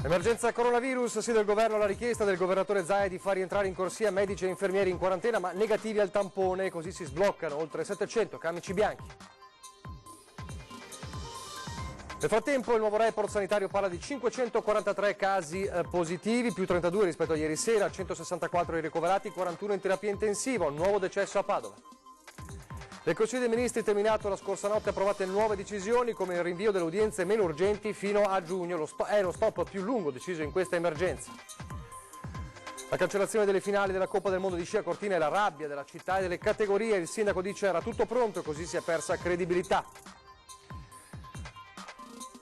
Emergenza coronavirus, sì del governo alla richiesta del governatore Zaia di far rientrare in corsia medici e infermieri in quarantena ma negativi al tampone, così si sbloccano oltre 700 camici bianchi. Nel frattempo il nuovo report sanitario parla di 543 casi positivi, più 32 rispetto a ieri sera, 164 i ricoverati, 41 in terapia intensiva, un nuovo decesso a Padova. Nel Consiglio dei Ministri terminato la scorsa notte approvate nuove decisioni come il rinvio delle udienze meno urgenti fino a giugno, è lo stop più lungo deciso in questa emergenza. La cancellazione delle finali della Coppa del Mondo di Sci a Cortina e la rabbia della città e delle categorie, il sindaco dice era tutto pronto e così si è persa credibilità.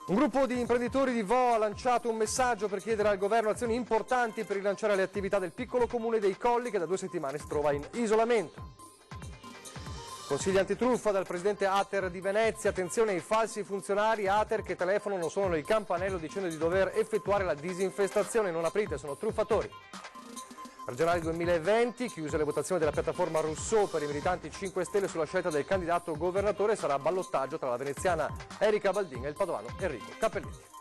Un gruppo di imprenditori di Vo ha lanciato un messaggio per chiedere al governo azioni importanti per rilanciare le attività del piccolo comune dei Colli che da 2 settimane si trova in isolamento. Consigli antitruffa dal presidente Ater di Venezia, attenzione ai falsi funzionari Ater che telefonano, suonano il campanello dicendo di dover effettuare la disinfestazione, non aprite, sono truffatori. Regionali 2020, chiuse le votazioni della piattaforma Rousseau per i militanti 5 Stelle sulla scelta del candidato governatore, sarà ballottaggio tra la veneziana Erika Baldin e il padovano Enrico Cappelletti.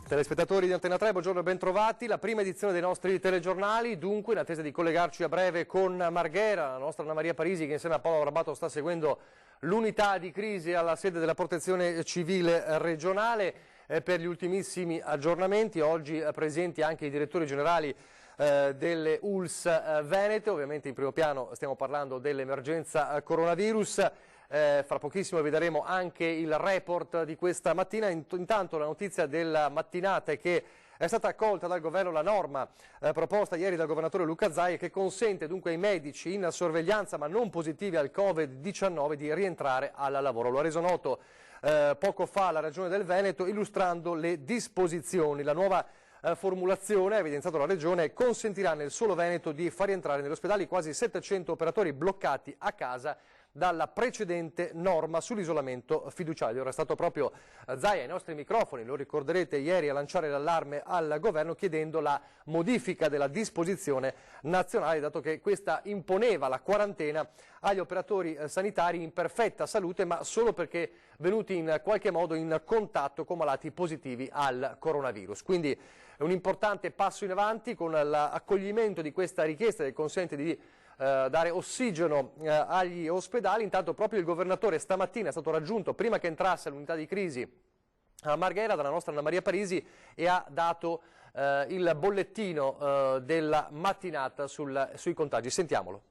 Telespettatori di Antena 3, buongiorno e bentrovati. La prima edizione dei nostri telegiornali, dunque in attesa di collegarci a breve con Marghera, la nostra Anna Maria Parisi che insieme a Paolo Rabato sta seguendo l'unità di crisi alla sede della Protezione Civile regionale per gli ultimissimi aggiornamenti. Oggi presenti anche i direttori generali delle ULSS Venete, ovviamente in primo piano stiamo parlando dell'emergenza coronavirus. Fra pochissimo vi daremo anche il report di questa mattina. Intanto la notizia della mattinata è che è stata accolta dal governo la norma proposta ieri dal governatore Luca Zaia che consente dunque ai medici in sorveglianza ma non positivi al Covid-19 di rientrare al lavoro. Lo ha reso noto poco fa la Regione del Veneto illustrando le disposizioni. La nuova formulazione, ha evidenziato la Regione, consentirà nel solo Veneto di far rientrare negli ospedali quasi 700 operatori bloccati a casa dalla precedente norma sull'isolamento fiduciario. Era stato proprio Zaia ai nostri microfoni, lo ricorderete, ieri a lanciare l'allarme al governo chiedendo la modifica della disposizione nazionale, dato che questa imponeva la quarantena agli operatori sanitari in perfetta salute, ma solo perché venuti in qualche modo in contatto con malati positivi al coronavirus. Quindi è un importante passo in avanti con l'accoglimento di questa richiesta che consente di dare ossigeno agli ospedali. Intanto proprio il governatore stamattina è stato raggiunto prima che entrasse l'unità di crisi a Marghera dalla nostra Anna Maria Parisi e ha dato il bollettino della mattinata sui contagi. Sentiamolo.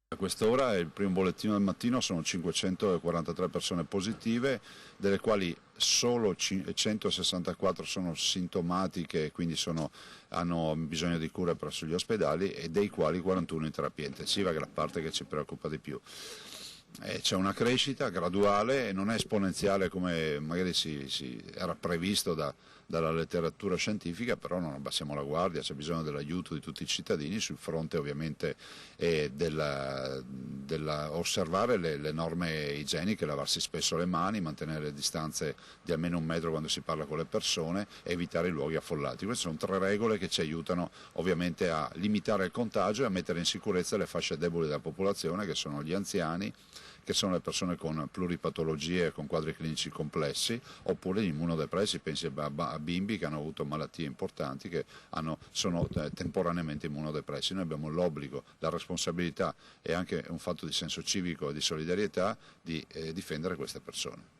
A quest'ora il primo bollettino del mattino sono 543 persone positive, delle quali solo 164 sono sintomatiche, quindi hanno bisogno di cure presso gli ospedali, e dei quali 41 in terapia intensiva, che è la parte che ci preoccupa di più. C'è una crescita graduale e non è esponenziale come magari si era previsto dalla letteratura scientifica, però non abbassiamo la guardia, c'è bisogno dell'aiuto di tutti i cittadini sul fronte ovviamente osservare le norme igieniche, lavarsi spesso le mani, mantenere le distanze di almeno 1 metro quando si parla con le persone, evitare i luoghi affollati. Queste sono 3 regole che ci aiutano ovviamente a limitare il contagio e a mettere in sicurezza le fasce deboli della popolazione, che sono gli anziani, che sono le persone con pluripatologie, con quadri clinici complessi, oppure gli immunodepressi, pensi a bimbi che hanno avuto malattie importanti, che sono temporaneamente immunodepressi. Noi abbiamo l'obbligo, la responsabilità e anche un fatto di senso civico e di solidarietà di difendere queste persone.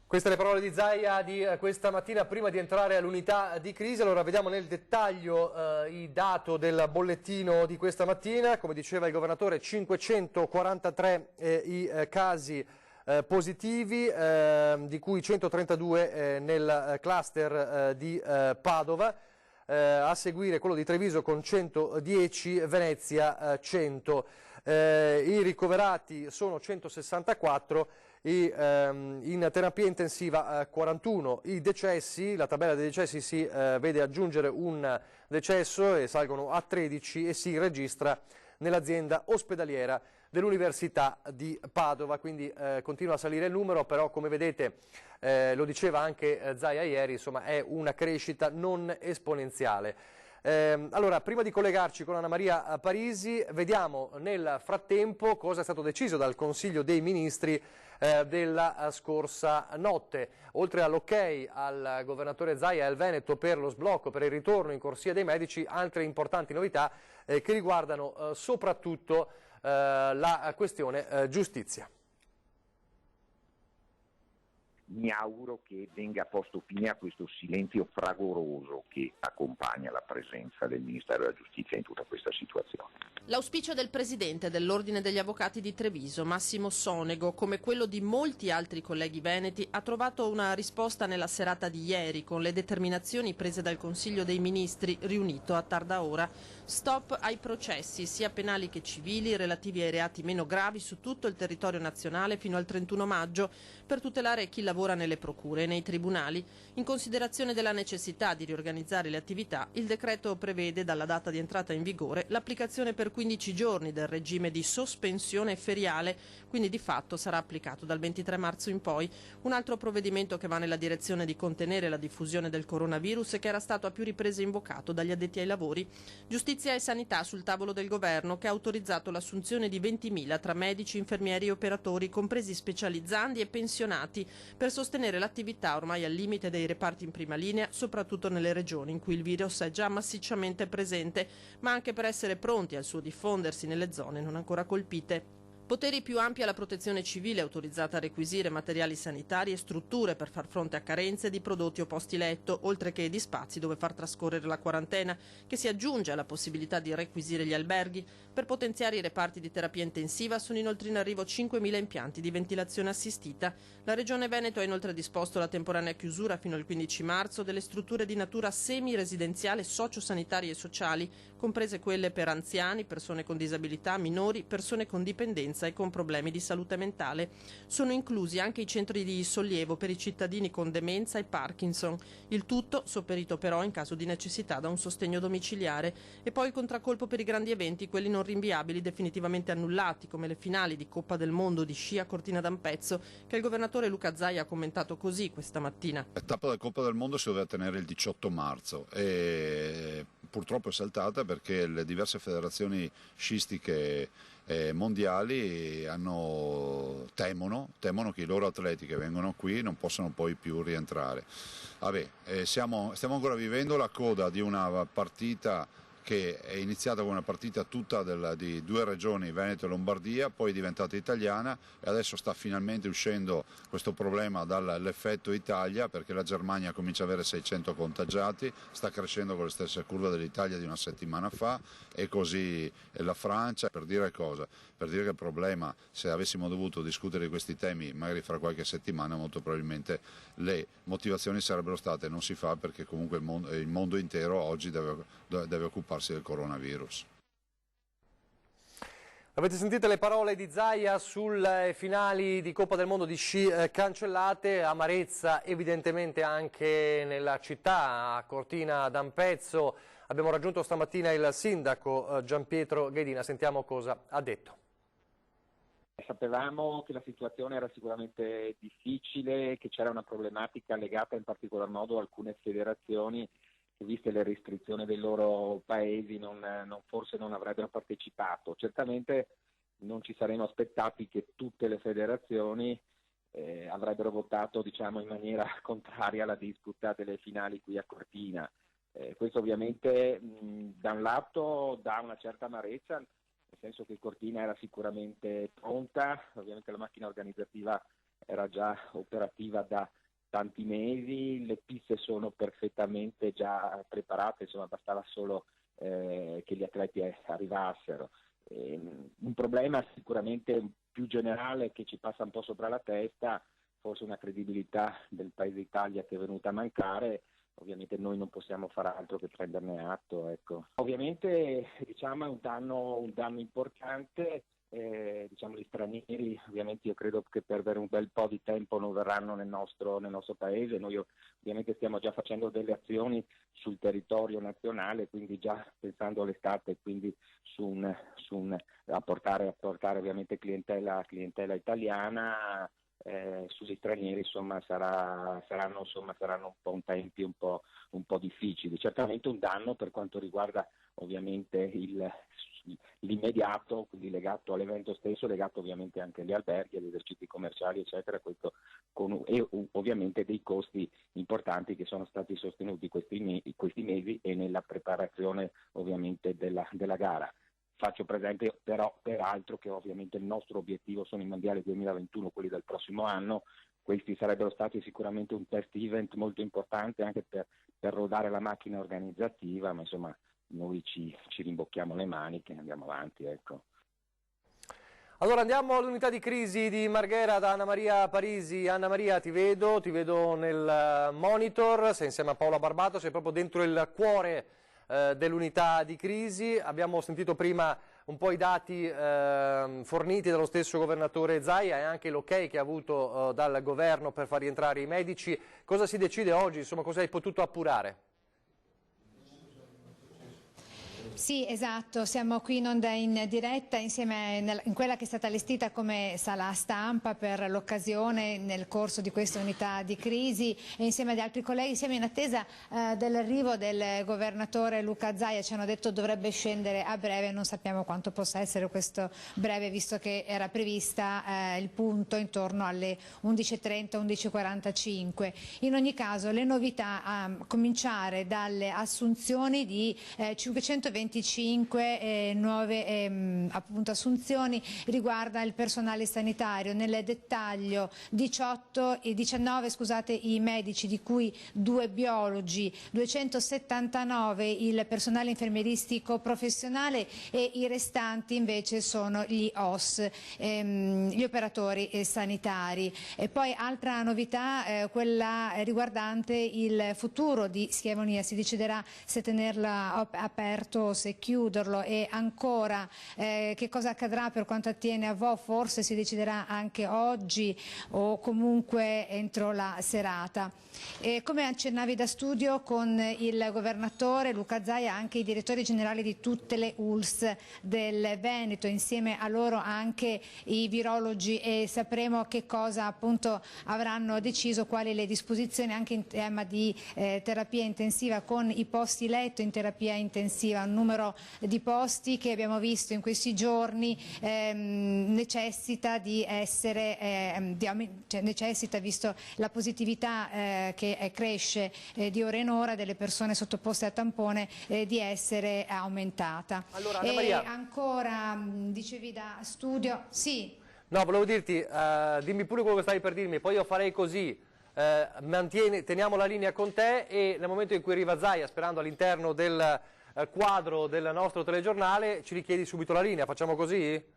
Queste le parole di Zaia di questa mattina prima di entrare all'unità di crisi. Allora vediamo nel dettaglio i dati del bollettino di questa mattina. Come diceva il governatore, 543 i casi positivi, di cui 132 nel cluster di Padova. A seguire quello di Treviso con 110, Venezia 100. I ricoverati sono 164, in terapia intensiva 41. I decessi, la tabella dei decessi si vede aggiungere un decesso e salgono a 13 e si registra nell'azienda ospedaliera dell'Università di Padova, quindi continua a salire il numero, però come vedete, lo diceva anche Zaia ieri, insomma è una crescita non esponenziale. Allora, prima di collegarci con Anna Maria Parisi, vediamo nel frattempo cosa è stato deciso dal Consiglio dei Ministri della scorsa notte. Oltre all'ok al governatore Zaia e al Veneto per lo sblocco, per il ritorno in corsia dei medici, altre importanti novità che riguardano soprattutto la questione giustizia. Mi auguro che venga posto fine a questo silenzio fragoroso che accompagna la presenza del Ministero della Giustizia in tutta questa situazione. L'auspicio del presidente dell'Ordine degli Avvocati di Treviso, Massimo Sonego, come quello di molti altri colleghi veneti, ha trovato una risposta nella serata di ieri con le determinazioni prese dal Consiglio dei Ministri riunito a tarda ora. Stop ai processi, sia penali che civili, relativi ai reati meno gravi su tutto il territorio nazionale fino al 31 maggio per tutelare chi lavora nelle procure e nei tribunali. In considerazione della necessità di riorganizzare le attività, il decreto prevede dalla data di entrata in vigore l'applicazione per 15 giorni del regime di sospensione feriale, quindi di fatto sarà applicato dal 23 marzo in poi. Un altro provvedimento che va nella direzione di contenere la diffusione del coronavirus e che era stato a più riprese invocato dagli addetti ai lavori. Giustizia e sanità sul tavolo del governo, che ha autorizzato l'assunzione di 20.000 tra medici, infermieri e operatori, compresi specializzandi e pensionati, per sostenere l'attività ormai al limite dei reparti in prima linea, soprattutto nelle regioni in cui il virus è già massicciamente presente, ma anche per essere pronti al suo diffondersi nelle zone non ancora colpite. Poteri più ampi alla protezione civile, autorizzata a requisire materiali sanitari e strutture per far fronte a carenze di prodotti o posti letto, oltre che di spazi dove far trascorrere la quarantena, che si aggiunge alla possibilità di requisire gli alberghi. Per potenziare i reparti di terapia intensiva sono inoltre in arrivo 5.000 impianti di ventilazione assistita. La Regione Veneto ha inoltre disposto la temporanea chiusura fino al 15 marzo delle strutture di natura semi-residenziale, sociosanitarie e sociali, comprese quelle per anziani, persone con disabilità, minori, persone con dipendenza e con problemi di salute mentale. Sono inclusi anche i centri di sollievo per i cittadini con demenza e Parkinson. Il tutto sopperito però in caso di necessità da un sostegno domiciliare. E poi il contraccolpo per i grandi eventi, quelli non rinviabili, definitivamente annullati, come le finali di Coppa del Mondo di sci a Cortina d'Ampezzo, che il governatore Luca Zaia ha commentato così questa mattina. La tappa della Coppa del Mondo si doveva tenere il 18 marzo e purtroppo è saltata perché le diverse federazioni sciistiche mondiali temono che i loro atleti che vengono qui non possano poi più rientrare. Stiamo ancora vivendo la coda di una partita che è iniziata con una partita tutta di due regioni, Veneto e Lombardia, poi è diventata italiana e adesso sta finalmente uscendo questo problema dall'effetto Italia, perché la Germania comincia ad avere 600 contagiati, sta crescendo con le stesse curve dell'Italia di una settimana fa, e così la Francia. Per dire cosa? Per dire che il problema, se avessimo dovuto discutere di questi temi magari fra qualche settimana, molto probabilmente le motivazioni sarebbero state: non si fa perché comunque il mondo intero oggi deve occuparsi del coronavirus. Avete sentito le parole di Zaia sulle finali di Coppa del Mondo di sci cancellate, amarezza evidentemente anche nella città, a Cortina d'Ampezzo. Abbiamo raggiunto stamattina il sindaco Gianpietro Ghedina, sentiamo cosa ha detto. Sapevamo che la situazione era sicuramente difficile, che c'era una problematica legata in particolar modo a alcune federazioni che, viste le restrizioni dei loro paesi, forse non avrebbero partecipato. Certamente non ci saremmo aspettati che tutte le federazioni avrebbero votato, diciamo, in maniera contraria alla disputa delle finali qui a Cortina. Questo ovviamente da un lato dà una certa amarezza, nel senso che Cortina era sicuramente pronta, ovviamente la macchina organizzativa era già operativa da tanti mesi, le piste sono perfettamente già preparate, insomma bastava solo che gli atleti arrivassero. Un problema sicuramente più generale che ci passa un po' sopra la testa, forse una credibilità del Paese Italia che è venuta a mancare. Ovviamente noi non possiamo fare altro che prenderne atto, ecco. Ovviamente, diciamo, è un danno importante, diciamo gli stranieri ovviamente io credo che per un bel po' di tempo non verranno nel nostro paese. Noi ovviamente stiamo già facendo delle azioni sul territorio nazionale, quindi già pensando all'estate, quindi a portare ovviamente clientela italiana. Sugli stranieri insomma saranno un po' un tempi un po' difficili, certamente un danno per quanto riguarda ovviamente l'immediato, quindi legato all'evento stesso, legato ovviamente anche agli alberghi, agli esercizi commerciali eccetera, questo e ovviamente dei costi importanti che sono stati sostenuti questi mesi e nella preparazione ovviamente della gara. Faccio presente però peraltro che ovviamente il nostro obiettivo sono i mondiali 2021, quelli del prossimo anno. Questi sarebbero stati sicuramente un test event molto importante anche per rodare la macchina organizzativa, ma insomma noi ci rimbocchiamo le maniche e andiamo avanti, ecco. Allora andiamo all'unità di crisi di Marghera da Anna Maria Parisi. Anna Maria, ti vedo nel monitor, sei insieme a Paola Barbato, sei proprio dentro il cuore dell'unità di crisi. Abbiamo sentito prima un po' i dati forniti dallo stesso governatore Zaia e anche l'ok che ha avuto dal governo per far rientrare i medici. Cosa si decide oggi? Insomma, cosa hai potuto appurare? Sì, esatto, siamo qui in onda in diretta insieme in quella che è stata allestita come sala stampa per l'occasione nel corso di questa unità di crisi e insieme agli altri colleghi siamo in attesa dell'arrivo del governatore Luca Zaia. Ci hanno detto dovrebbe scendere a breve, non sappiamo quanto possa essere questo breve visto che era prevista il punto intorno alle 11:30, 11:45. In ogni caso le novità a cominciare dalle assunzioni di 525 nuove appunto assunzioni riguarda il personale sanitario. Nel dettaglio 19 i medici, di cui 2 biologi, 279 il personale infermieristico professionale e i restanti invece sono gli OS, gli operatori sanitari. E poi altra novità, quella riguardante il futuro di Schievonia, si deciderà se tenerla aperto, se chiuderlo e ancora che cosa accadrà per quanto attiene a Vo, forse si deciderà anche oggi o comunque entro la serata. Come accennavi da studio con il governatore Luca Zaia, anche i direttori generali di tutte le ULSS del Veneto, insieme a loro anche i virologi, e sapremo che cosa appunto avranno deciso, quali le disposizioni anche in tema di terapia intensiva, con i posti letto in terapia intensiva, un numero di posti che abbiamo visto in questi giorni necessita di essere necessita, visto la positività che cresce di ora in ora delle persone sottoposte a tampone, di essere aumentata. Allora, Anna Maria, ancora dicevi da studio, sì. No, volevo dirti, dimmi pure quello che stavi per dirmi, poi io farei così, teniamo la linea con te e nel momento in cui arriva Zaia, sperando all'interno del quadro del nostro telegiornale, ci richiedi subito la linea, facciamo così?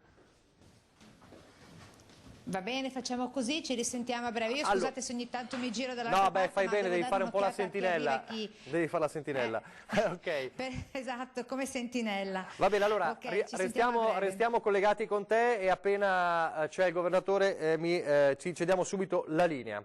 Va bene, facciamo così, ci risentiamo a breve. Io allora, scusate se ogni tanto mi giro dall'altra parte. No, beh, fai bene, devi fare un po' la sentinella. Devi fare la sentinella. Ok. Esatto, come sentinella. Va bene, allora okay, restiamo collegati con te e appena c'è il governatore ci cediamo subito la linea.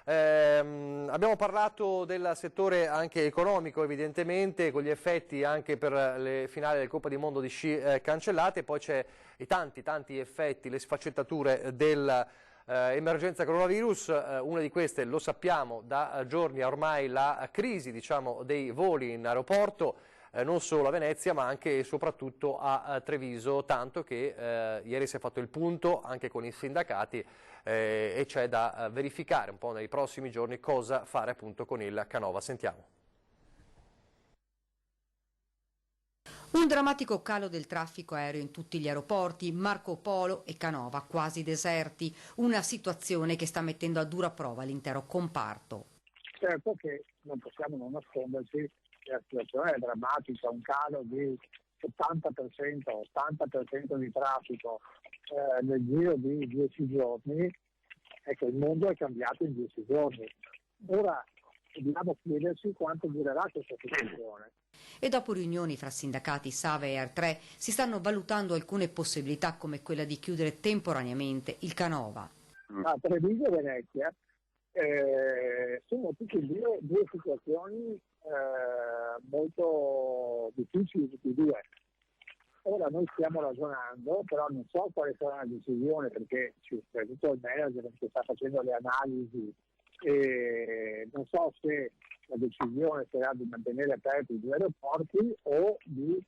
Abbiamo parlato del settore anche economico, evidentemente, con gli effetti anche per le finali del Coppa di Mondo di sci cancellate, poi c'è i tanti effetti, le sfaccettature dell'emergenza coronavirus. Una di queste, lo sappiamo da giorni ormai, la crisi, diciamo, dei voli in aeroporto, non solo a Venezia ma anche e soprattutto a Treviso, tanto che ieri si è fatto il punto anche con i sindacati e c'è da verificare un po' nei prossimi giorni cosa fare appunto con il Canova. Sentiamo. Un drammatico calo del traffico aereo in tutti gli aeroporti, Marco Polo e Canova quasi deserti, una situazione che sta mettendo a dura prova l'intero comparto. Certo che non possiamo non nasconderci che la situazione è drammatica, un calo di 70%, 80% di traffico nel giro di 10 giorni. Ecco, il mondo è cambiato in 10 giorni. Ora dobbiamo chiederci quanto durerà questa situazione. e dopo riunioni fra sindacati Save e R3 si stanno valutando alcune possibilità come quella di chiudere temporaneamente il Canova. A Treviso e Venezia sono tutte due situazioni molto difficili tutti e due. Ora noi stiamo ragionando, però non so quale sarà la decisione, perché soprattutto il manager che sta facendo le analisi, e non so se la decisione sarà di mantenere aperti i 2 aeroporti o di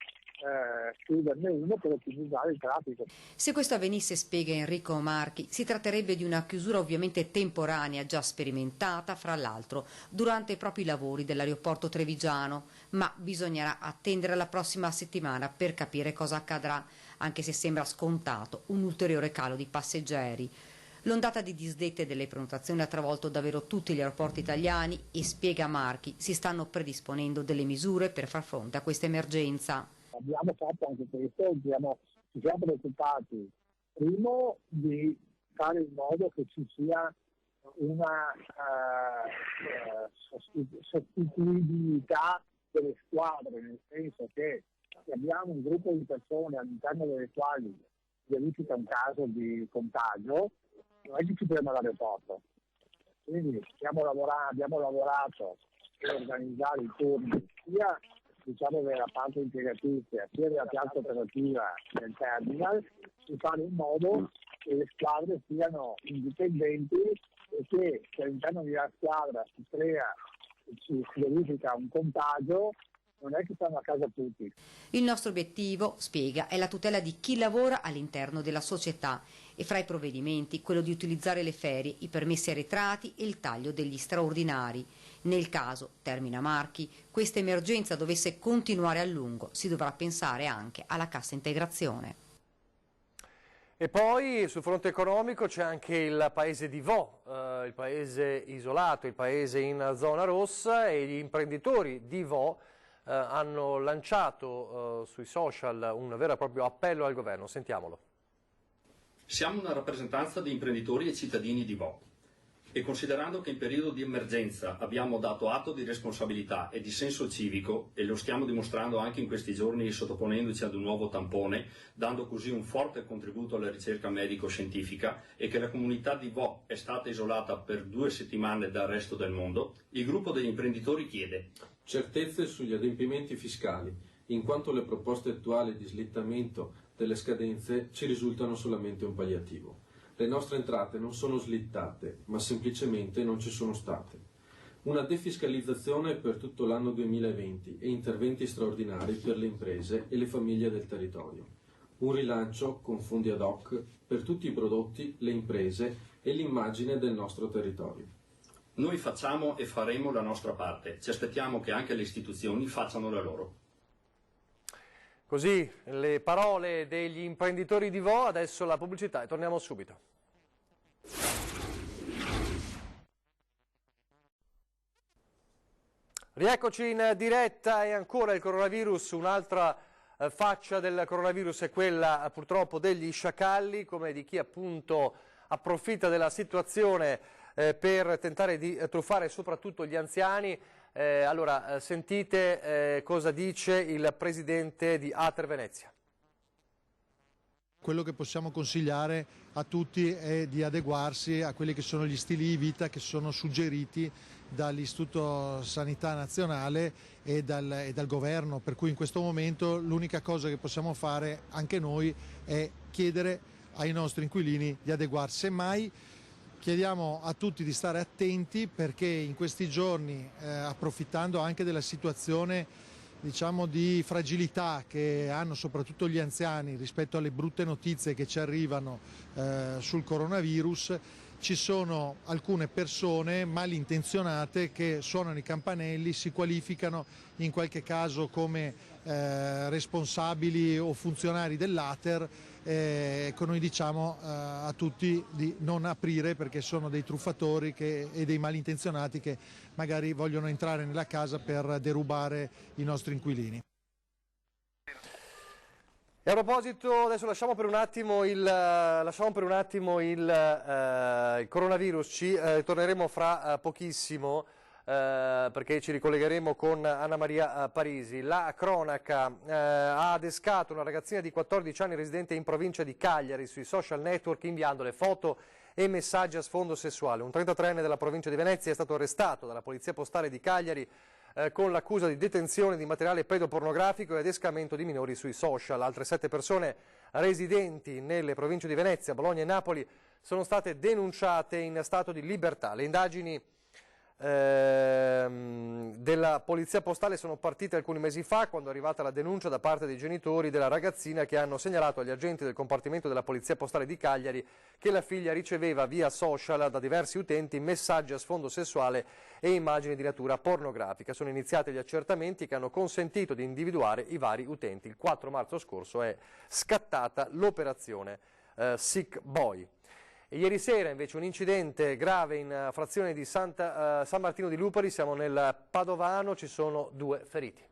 chiuderne uno per ottimizzare il traffico. Se questo avvenisse, spiega Enrico Marchi, si tratterebbe di una chiusura ovviamente temporanea, già sperimentata fra l'altro durante proprio i lavori dell'aeroporto trevigiano, ma bisognerà attendere la prossima settimana per capire cosa accadrà, anche se sembra scontato un ulteriore calo di passeggeri. L'ondata di disdette delle prenotazioni ha travolto davvero tutti gli aeroporti italiani e, spiega Marchi, si stanno predisponendo delle misure per far fronte a questa emergenza. Abbiamo fatto anche questo, ci siamo preoccupati, primo, di fare in modo che ci sia una sostituibilità delle squadre, nel senso che se abbiamo un gruppo di persone all'interno delle quali verifica un caso di contagio, non è che ci ferma all'aeroporto. Quindi abbiamo lavorato per organizzare i turni sia della parte impiegatizia sia della piazza operativa del terminal, di fare in modo che le squadre siano indipendenti e che se all'interno della squadra si verifica un contagio, non è che stanno a casa tutti. Il nostro obiettivo, spiega, è la tutela di chi lavora all'interno della società e fra i provvedimenti quello di utilizzare le ferie, i permessi arretrati e il taglio degli straordinari. Nel caso, termina Marchi, questa emergenza dovesse continuare a lungo, si dovrà pensare anche alla cassa integrazione. E poi sul fronte economico c'è anche il paese di Vo, il paese isolato, il paese in zona rossa, e gli imprenditori di Vo hanno lanciato sui social un vero e proprio appello al governo. Sentiamolo. Siamo una rappresentanza di imprenditori e cittadini di Vo e considerando che in periodo di emergenza abbiamo dato atto di responsabilità e di senso civico, e lo stiamo dimostrando anche in questi giorni sottoponendoci ad un nuovo tampone, dando così un forte contributo alla ricerca medico-scientifica, e che la comunità di Vo è stata isolata per 2 settimane dal resto del mondo, il gruppo degli imprenditori chiede certezze sugli adempimenti fiscali, in quanto le proposte attuali di slittamento delle scadenze ci risultano solamente un palliativo. Le nostre entrate non sono slittate, ma semplicemente non ci sono state. Una defiscalizzazione per tutto l'anno 2020 e interventi straordinari per le imprese e le famiglie del territorio. Un rilancio con fondi ad hoc per tutti i prodotti, le imprese e l'immagine del nostro territorio. Noi facciamo e faremo la nostra parte, ci aspettiamo che anche le istituzioni facciano la loro. Così le parole degli imprenditori di Vo, adesso la pubblicità e torniamo subito. Rieccoci in diretta, e ancora il coronavirus, un'altra faccia del coronavirus è quella purtroppo degli sciacalli, come di chi appunto approfitta della situazione per tentare di truffare soprattutto gli anziani. Allora, sentite cosa dice il presidente di Ater Venezia. Quello che possiamo consigliare a tutti è di adeguarsi a quelli che sono gli stili di vita che sono suggeriti dall'Istituto Sanità Nazionale e dal governo, per cui in questo momento l'unica cosa che possiamo fare anche noi è chiedere ai nostri inquilini di adeguarsi. Semmai chiediamo a tutti di stare attenti, perché in questi giorni, approfittando anche della situazione diciamo di fragilità che hanno soprattutto gli anziani rispetto alle brutte notizie che ci arrivano sul coronavirus, ci sono alcune persone malintenzionate che suonano i campanelli, si qualificano in qualche caso come responsabili o funzionari dell'Ater. Noi diciamo a tutti di non aprire, perché sono dei truffatori e dei malintenzionati che magari vogliono entrare nella casa per derubare i nostri inquilini. E a proposito, adesso lasciamo per un attimo il coronavirus, ci torneremo fra pochissimo perché ci ricollegheremo con Anna Maria Parisi. La cronaca ha adescato una ragazzina di 14 anni residente in provincia di Cagliari sui social network inviandole foto e messaggi a sfondo sessuale. Un 33enne della provincia di Venezia è stato arrestato dalla Polizia Postale di Cagliari con l'accusa di detenzione di materiale pedopornografico e adescamento di minori sui social. Altre 7 persone residenti nelle province di Venezia, Bologna e Napoli sono state denunciate in stato di libertà. Le indagini della Polizia Postale sono partite alcuni mesi fa, quando è arrivata la denuncia da parte dei genitori della ragazzina, che hanno segnalato agli agenti del compartimento della Polizia Postale di Cagliari che la figlia riceveva via social da diversi utenti messaggi a sfondo sessuale e immagini di natura pornografica. Sono iniziati gli accertamenti che hanno consentito di individuare i vari utenti. Il 4 marzo scorso è scattata l'operazione Sick Boy. E ieri sera invece un incidente grave in frazione di San Martino di Lupari, siamo nel Padovano, ci sono 2 feriti.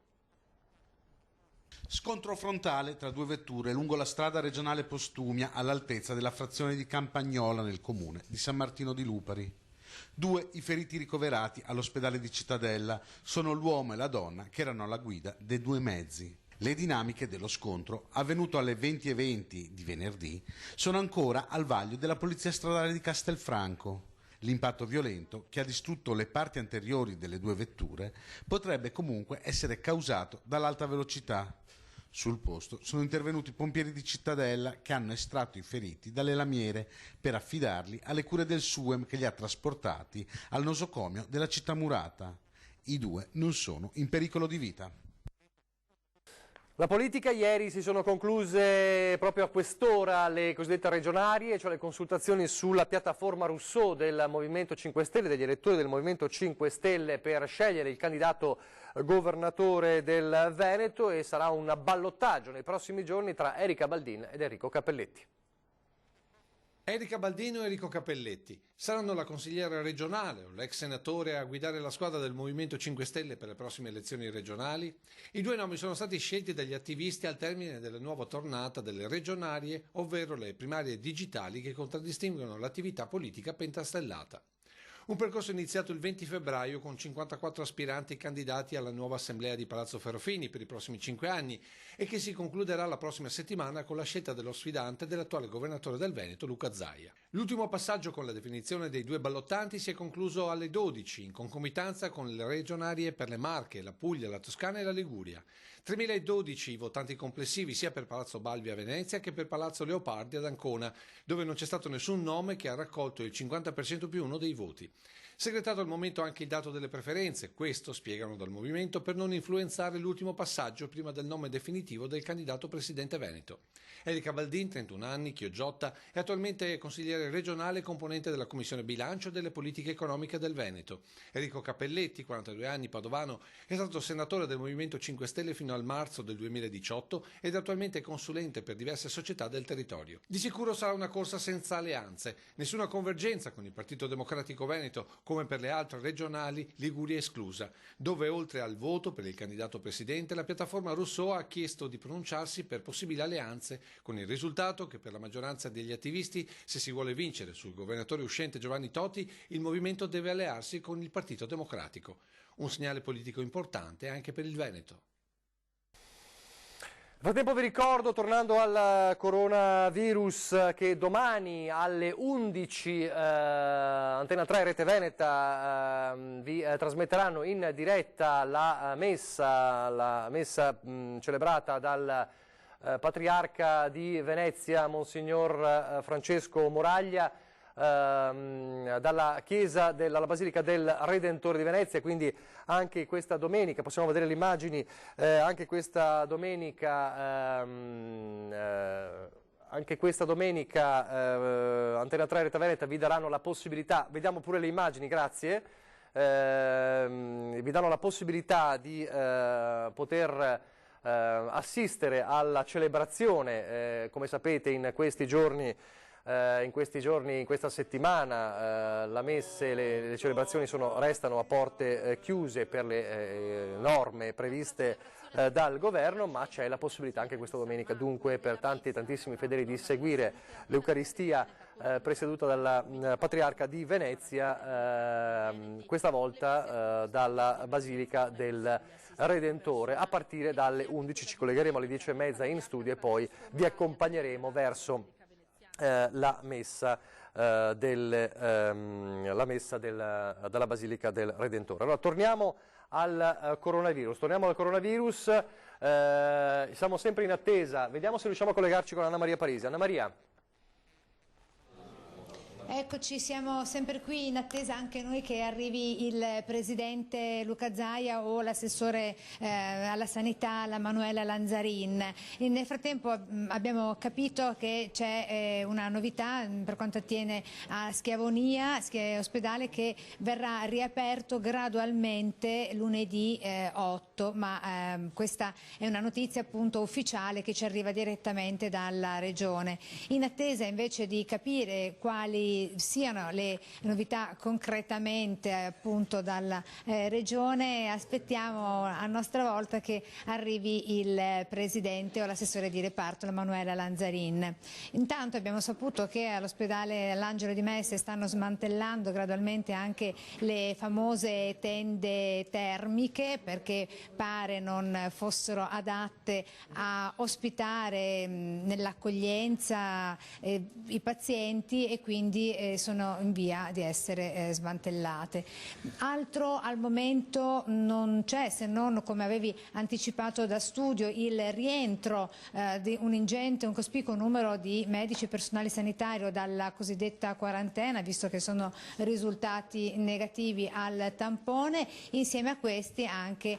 Scontro frontale tra 2 vetture lungo la strada regionale Postumia all'altezza della frazione di Campagnola nel comune di San Martino di Lupari. 2 i feriti ricoverati all'ospedale di Cittadella, sono l'uomo e la donna che erano alla guida dei 2 mezzi. Le dinamiche dello scontro, avvenuto alle 20:20 di venerdì, sono ancora al vaglio della Polizia Stradale di Castelfranco. L'impatto violento, che ha distrutto le parti anteriori delle 2 vetture, potrebbe comunque essere causato dall'alta velocità. Sul posto sono intervenuti i pompieri di Cittadella, che hanno estratto i feriti dalle lamiere per affidarli alle cure del SUEM, che li ha trasportati al nosocomio della città murata. I 2 non sono in pericolo di vita. La politica: ieri si sono concluse proprio a quest'ora le cosiddette regionarie, cioè le consultazioni sulla piattaforma Rousseau del Movimento 5 Stelle, degli elettori del Movimento 5 Stelle, per scegliere il candidato governatore del Veneto, e sarà un ballottaggio nei prossimi giorni tra Erika Baldin ed Enrico Cappelletti. Erika Baldin e Enrico Cappelletti saranno la consigliera regionale o l'ex senatore a guidare la squadra del Movimento 5 Stelle per le prossime elezioni regionali? I 2 nomi sono stati scelti dagli attivisti al termine della nuova tornata delle regionarie, ovvero le primarie digitali che contraddistinguono l'attività politica pentastellata. Un percorso iniziato il 20 febbraio con 54 aspiranti candidati alla nuova assemblea di Palazzo Ferrofini per i prossimi 5 anni e che si concluderà la prossima settimana con la scelta dello sfidante dell'attuale governatore del Veneto, Luca Zaia. L'ultimo passaggio con la definizione dei 2 ballottanti si è concluso alle 12, in concomitanza con le regionarie per le Marche, la Puglia, la Toscana e la Liguria. 3.012 i votanti complessivi sia per Palazzo Balbi a Venezia che per Palazzo Leopardi ad Ancona, dove non c'è stato nessun nome che ha raccolto il 50% più 1 dei voti. Segretato al momento anche il dato delle preferenze, questo, spiegano dal Movimento, per non influenzare l'ultimo passaggio prima del nome definitivo del candidato presidente veneto. Erika Baldin, 31 anni, Chiogiotta, è attualmente consigliere regionale e componente della Commissione Bilancio e delle Politiche Economiche del Veneto. Enrico Cappelletti, 42 anni, padovano, è stato senatore del Movimento 5 Stelle fino al marzo del 2018 ed è attualmente consulente per diverse società del territorio. Di sicuro sarà una corsa senza alleanze, nessuna convergenza con il Partito Democratico Veneto, come per le altre regionali, Liguria esclusa, dove oltre al voto per il candidato presidente la piattaforma Rousseau ha chiesto di pronunciarsi per possibili alleanze, con il risultato che per la maggioranza degli attivisti, se si vuole vincere sul governatore uscente Giovanni Toti, il movimento deve allearsi con il Partito Democratico. Un segnale politico importante anche per il Veneto. Nel frattempo vi ricordo, tornando al coronavirus, che domani alle 11 Antena 3 Rete Veneta vi trasmetteranno in diretta la messa celebrata dal Patriarca di Venezia, Monsignor Francesco Moraglia, dalla chiesa dalla Basilica del Redentore di Venezia. Quindi anche questa domenica, possiamo vedere le immagini, anche questa domenica Antena 3 Rete Veneta vi daranno la possibilità, vediamo pure le immagini, grazie, vi danno la possibilità di poter assistere alla celebrazione, come sapete in questi giorni, in questa settimana, la messe, le celebrazioni restano a porte chiuse per le norme previste dal governo, ma c'è la possibilità anche questa domenica dunque per tantissimi fedeli di seguire l'Eucaristia presieduta dal Patriarca di Venezia, questa volta dalla Basilica del Redentore. A partire dalle 11 ci collegheremo alle 10:30 in studio e poi vi accompagneremo verso la messa della Basilica del Redentore. Allora torniamo al coronavirus. Siamo sempre in attesa, vediamo se riusciamo a collegarci con Anna Maria Parisi. Anna Maria. Eccoci, siamo sempre qui in attesa anche noi che arrivi il Presidente Luca Zaia o l'assessore alla sanità, la Manuela Lanzarin. Nel frattempo abbiamo capito che c'è una novità per quanto attiene a Schiavonia, ospedale che verrà riaperto gradualmente lunedì 8, ma questa è una notizia appunto ufficiale che ci arriva direttamente dalla Regione. In attesa invece di capire quali siano le novità concretamente appunto dalla Regione, aspettiamo a nostra volta che arrivi il Presidente o l'assessore di reparto, la Manuela Lanzarin. Intanto abbiamo saputo che all'ospedale L'Angelo di Messe stanno smantellando gradualmente anche le famose tende termiche, perché pare non fossero adatte a ospitare nell'accoglienza i pazienti e quindi sono in via di essere smantellate. Altro al momento non c'è, se non, come avevi anticipato da studio, il rientro di un cospicuo numero di medici e personale sanitario dalla cosiddetta quarantena, visto che sono risultati negativi al tampone. Insieme a questi anche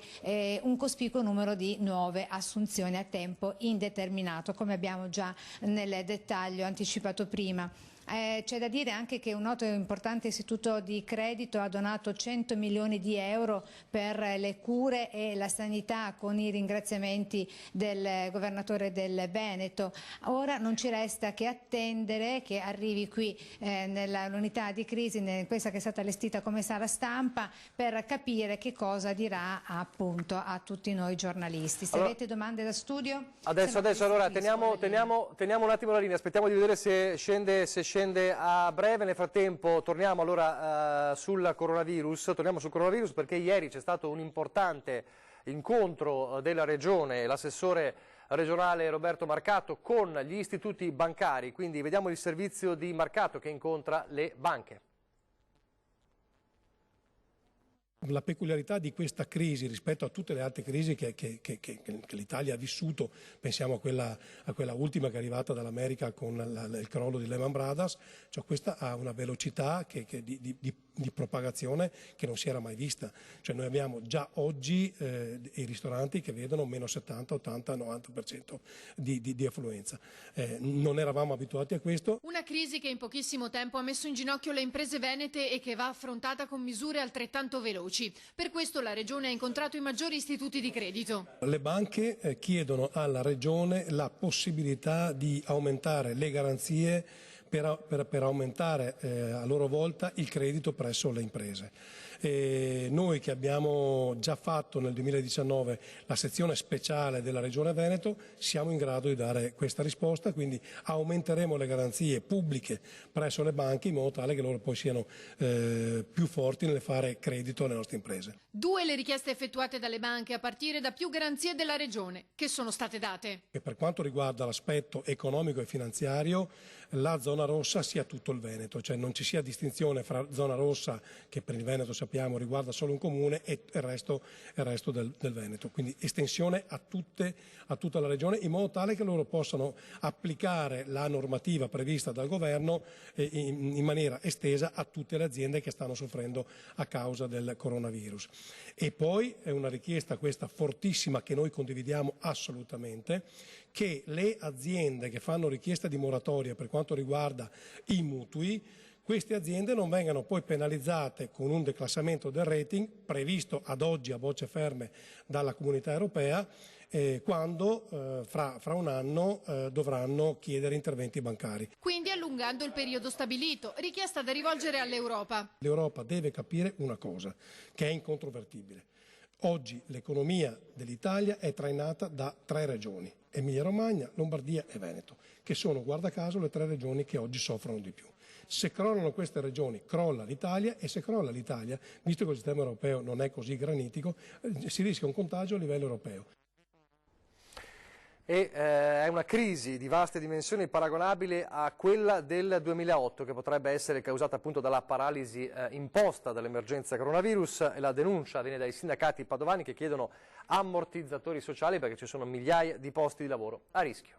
un cospicuo numero di nuove assunzioni a tempo indeterminato, come abbiamo già nel dettaglio anticipato prima. C'è da dire anche che un noto e importante istituto di credito ha donato 100 milioni di euro per le cure e la sanità, con i ringraziamenti del governatore del Veneto. Ora non ci resta che attendere che arrivi qui nell'unità di crisi, questa che è stata allestita come sala stampa, per capire che cosa dirà appunto a tutti noi giornalisti. Se allora, avete domande da studio? Adesso allora teniamo un attimo la linea, aspettiamo di vedere se scende a breve. Nel frattempo torniamo allora sul coronavirus, perché ieri c'è stato un importante incontro della Regione, l'assessore regionale Roberto Marcato con gli istituti bancari, quindi vediamo il servizio di Marcato che incontra le banche. La peculiarità di questa crisi rispetto a tutte le altre crisi che l'Italia ha vissuto, pensiamo a quella ultima che è arrivata dall'America con il crollo di Lehman Brothers, cioè questa ha una velocità di propagazione che non si era mai vista. Cioè noi abbiamo già oggi i ristoranti che vedono meno 70, 80, 90% di affluenza. Non eravamo abituati a questo. Una crisi che in pochissimo tempo ha messo in ginocchio le imprese venete e che va affrontata con misure altrettanto veloci. Per questo la Regione ha incontrato i maggiori istituti di credito. Le banche chiedono alla Regione la possibilità di aumentare le garanzie per aumentare a loro volta il credito presso le imprese. Noi che abbiamo già fatto nel 2019 la sezione speciale della Regione Veneto siamo in grado di dare questa risposta, quindi aumenteremo le garanzie pubbliche presso le banche in modo tale che loro poi siano più forti nel fare credito alle nostre imprese. 2 le richieste effettuate dalle banche a partire da più garanzie della Regione che sono state date. E per quanto riguarda l'aspetto economico e finanziario, la zona rossa sia tutto il Veneto, cioè non ci sia distinzione fra zona rossa, che per il Veneto sappiamo riguarda solo un comune, e il resto del Veneto, quindi estensione a tutta la regione in modo tale che loro possano applicare la normativa prevista dal governo in maniera estesa a tutte le aziende che stanno soffrendo a causa del coronavirus. E poi è una richiesta questa fortissima che noi condividiamo assolutamente, che le aziende che fanno richiesta di moratoria per quanto riguarda i mutui, queste aziende non vengano poi penalizzate con un declassamento del rating previsto ad oggi a bocce ferme dalla Comunità Europea, quando fra un anno dovranno chiedere interventi bancari. Quindi allungando il periodo stabilito, richiesta da rivolgere all'Europa. L'Europa deve capire una cosa che è incontrovertibile. Oggi l'economia dell'Italia è trainata da 3 regioni Emilia-Romagna, Lombardia e Veneto, che sono, guarda caso, le 3 regioni che oggi soffrono di più. Se crollano queste regioni, crolla l'Italia, e se crolla l'Italia, visto che il sistema europeo non è così granitico, si rischia un contagio a livello europeo. È una crisi di vaste dimensioni paragonabile a quella del 2008, che potrebbe essere causata appunto dalla paralisi imposta dall'emergenza coronavirus, e la denuncia viene dai sindacati padovani che chiedono ammortizzatori sociali perché ci sono migliaia di posti di lavoro a rischio.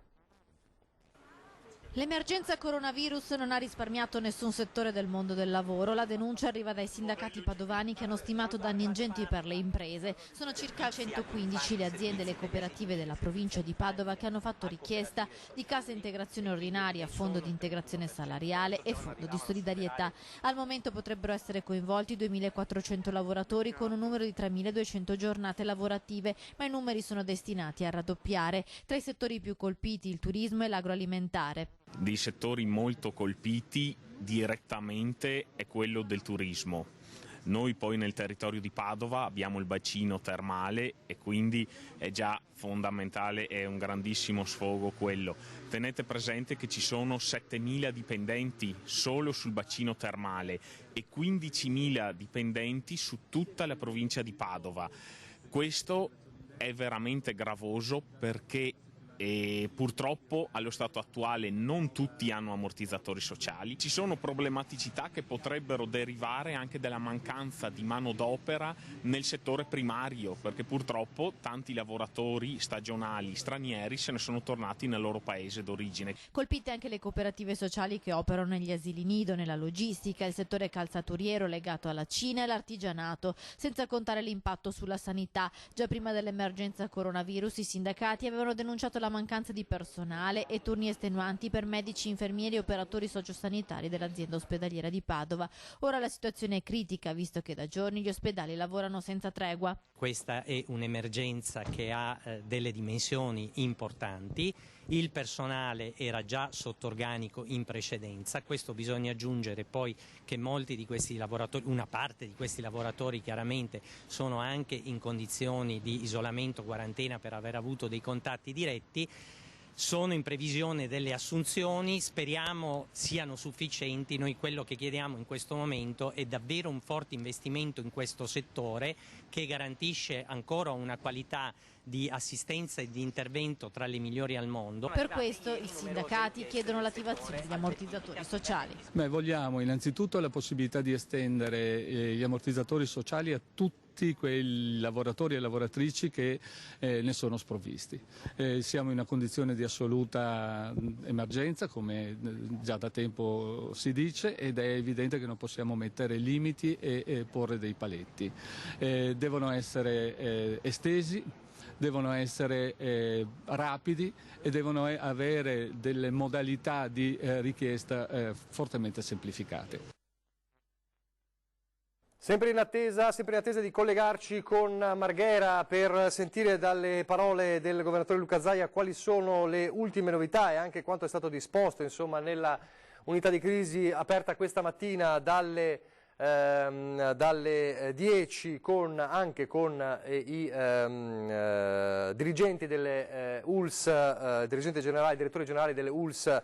L'emergenza coronavirus non ha risparmiato nessun settore del mondo del lavoro. La denuncia arriva dai sindacati padovani che hanno stimato danni ingenti per le imprese. Sono circa 115 le aziende e le cooperative della provincia di Padova che hanno fatto richiesta di cassa integrazione ordinaria, fondo di integrazione salariale e fondo di solidarietà. Al momento potrebbero essere coinvolti 2.400 lavoratori con un numero di 3.200 giornate lavorative, ma i numeri sono destinati a raddoppiare. Tra i settori più colpiti il turismo e l'agroalimentare. Dei settori molto colpiti direttamente è quello del turismo. Noi poi nel territorio di Padova abbiamo il bacino termale e quindi è già fondamentale, è un grandissimo sfogo quello. Tenete presente che ci sono 7.000 dipendenti solo sul bacino termale e 15.000 dipendenti su tutta la provincia di Padova. Questo è veramente gravoso perché purtroppo allo stato attuale non tutti hanno ammortizzatori sociali. Ci sono problematicità che potrebbero derivare anche dalla mancanza di manodopera nel settore primario, perché purtroppo tanti lavoratori stagionali stranieri se ne sono tornati nel loro paese d'origine. Colpite anche le cooperative sociali che operano negli asili nido, nella logistica, il settore calzaturiero legato alla Cina e l'artigianato, senza contare l'impatto sulla sanità. Già prima dell'emergenza coronavirus i sindacati avevano denunciato la mancanza di personale e turni estenuanti per medici, infermieri e operatori sociosanitari dell'azienda ospedaliera di Padova. Ora la situazione è critica, visto che da giorni gli ospedali lavorano senza tregua. Questa è un'emergenza che ha delle dimensioni importanti. Il personale era già sotto organico in precedenza, questo bisogna aggiungere poi che molti di questi lavoratori, una parte di questi lavoratori chiaramente sono anche in condizioni di isolamento, quarantena per aver avuto dei contatti diretti. Sono in previsione delle assunzioni, speriamo siano sufficienti. Noi quello che chiediamo in questo momento è davvero un forte investimento in questo settore che garantisce ancora una qualità di assistenza e di intervento tra le migliori al mondo. Per questo i sindacati chiedono l'attivazione degli ammortizzatori sociali. Vogliamo innanzitutto la possibilità di estendere gli ammortizzatori sociali a tutti quei lavoratori e lavoratrici che ne sono sprovvisti. Siamo in una condizione di assoluta emergenza, come già da tempo si dice, ed è evidente che non possiamo mettere limiti e porre dei paletti. Devono essere estesi, devono essere rapidi e devono avere delle modalità di richiesta fortemente semplificate. Sempre in attesa di collegarci con Marghera per sentire dalle parole del governatore Luca Zaia quali sono le ultime novità e anche quanto è stato disposto insomma, nella unità di crisi aperta questa mattina dalle 10 anche con i dirigenti delle ULSS, direttori generali delle ULSS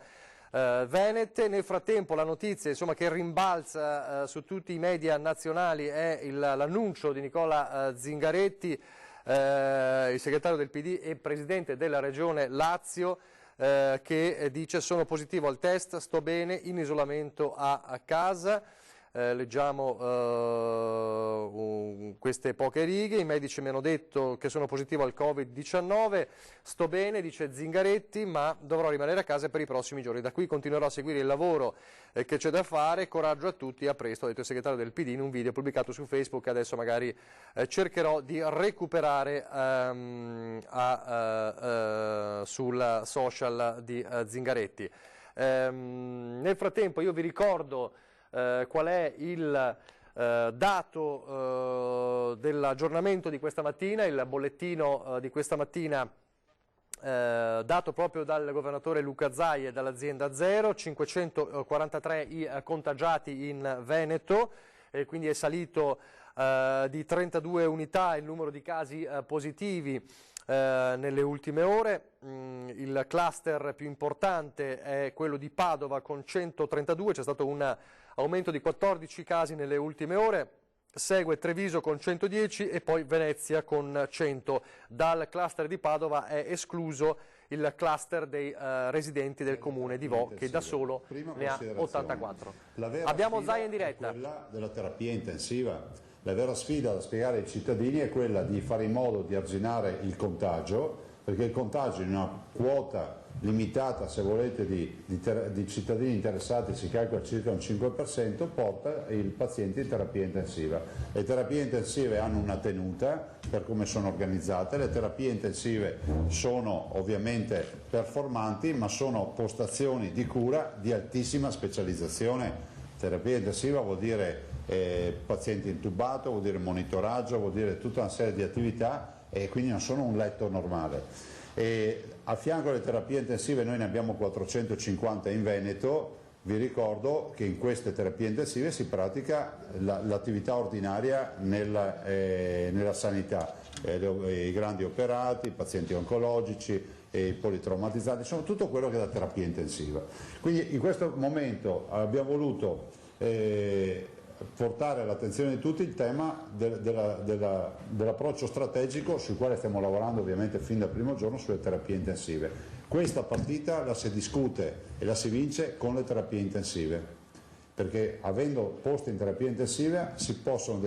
venete. Nel frattempo la notizia insomma, che rimbalza su tutti i media nazionali è l'annuncio di Nicola Zingaretti, il segretario del PD e presidente della regione Lazio, che dice: sono positivo al test, sto bene, in isolamento a casa. Leggiamo queste poche righe: i medici mi hanno detto che sono positivo al Covid-19, sto bene, dice Zingaretti, ma dovrò rimanere a casa per i prossimi giorni. Da qui continuerò a seguire il lavoro che c'è da fare, coraggio a tutti, a presto, ha detto il segretario del PD in un video pubblicato su Facebook. Adesso magari cercherò di recuperare sul social di Zingaretti. Nel frattempo io vi ricordo qual è il dato dell'aggiornamento di questa mattina, il bollettino di questa mattina dato proprio dal governatore Luca Zaia e dall'azienda Zero: 543 i contagiati in Veneto, quindi è salito di 32 unità il numero di casi positivi nelle ultime ore. Il cluster più importante è quello di Padova con 132, c'è stato un aumento di 14 casi nelle ultime ore. Segue Treviso con 110 e poi Venezia con 100. Dal cluster di Padova è escluso il cluster dei residenti del comune di Vo, che da solo ne ha 84. Abbiamo Zai in diretta. Quella della terapia intensiva. La vera sfida da spiegare ai cittadini è quella di fare in modo di arginare il contagio, perché il contagio in una quota limitata, se volete, di cittadini interessati, si calcola circa un 5%, porta i pazienti in terapia intensiva. Le terapie intensive hanno una tenuta per come sono organizzate, le terapie intensive sono ovviamente performanti, ma sono postazioni di cura di altissima specializzazione. Terapia intensiva vuol dire paziente intubato, vuol dire monitoraggio, vuol dire tutta una serie di attività, e quindi non sono un letto normale. E a fianco alle terapie intensive noi ne abbiamo 450 in Veneto. Vi ricordo che in queste terapie intensive si pratica l'attività ordinaria nella sanità, i grandi operati, i pazienti oncologici, i politraumatizzati, insomma tutto quello che è la terapia intensiva. Quindi in questo momento abbiamo voluto portare all'attenzione di tutti il tema dell'approccio strategico sul quale stiamo lavorando ovviamente fin dal primo giorno sulle terapie intensive. Questa partita la si discute e la si vince con le terapie intensive, perché avendo posti in terapia intensiva si possono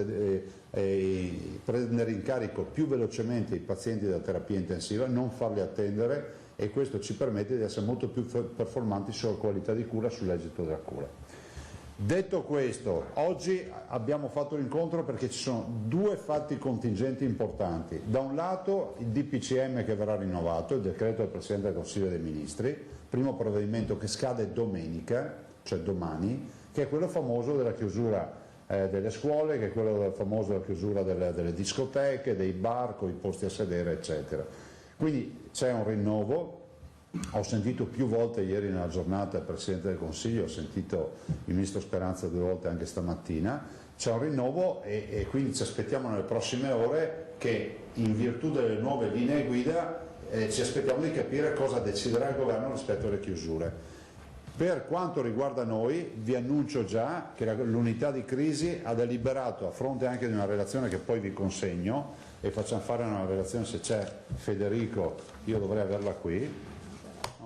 prendere in carico più velocemente i pazienti della terapia intensiva, non farli attendere, e questo ci permette di essere molto più performanti sulla qualità di cura, sull'esito della cura. Detto questo, oggi abbiamo fatto l'incontro perché ci sono due fatti contingenti importanti. Da un lato il DPCM che verrà rinnovato, il decreto del Presidente del Consiglio dei Ministri, primo provvedimento che scade domenica, cioè domani, che è quello famoso della chiusura delle scuole, che è quello famoso della chiusura delle discoteche, dei bar, con i posti a sedere, eccetera. Quindi c'è un rinnovo. Ho sentito più volte ieri nella giornata il Presidente del Consiglio, ho sentito il Ministro Speranza 2 volte anche stamattina, c'è un rinnovo e quindi ci aspettiamo nelle prossime ore che, in virtù delle nuove linee guida, ci aspettiamo di capire cosa deciderà il Governo rispetto alle chiusure. Per quanto riguarda noi, vi annuncio già che l'unità di crisi ha deliberato, a fronte anche di una relazione che poi vi consegno, e facciamo fare una relazione, se c'è Federico, io dovrei averla qui,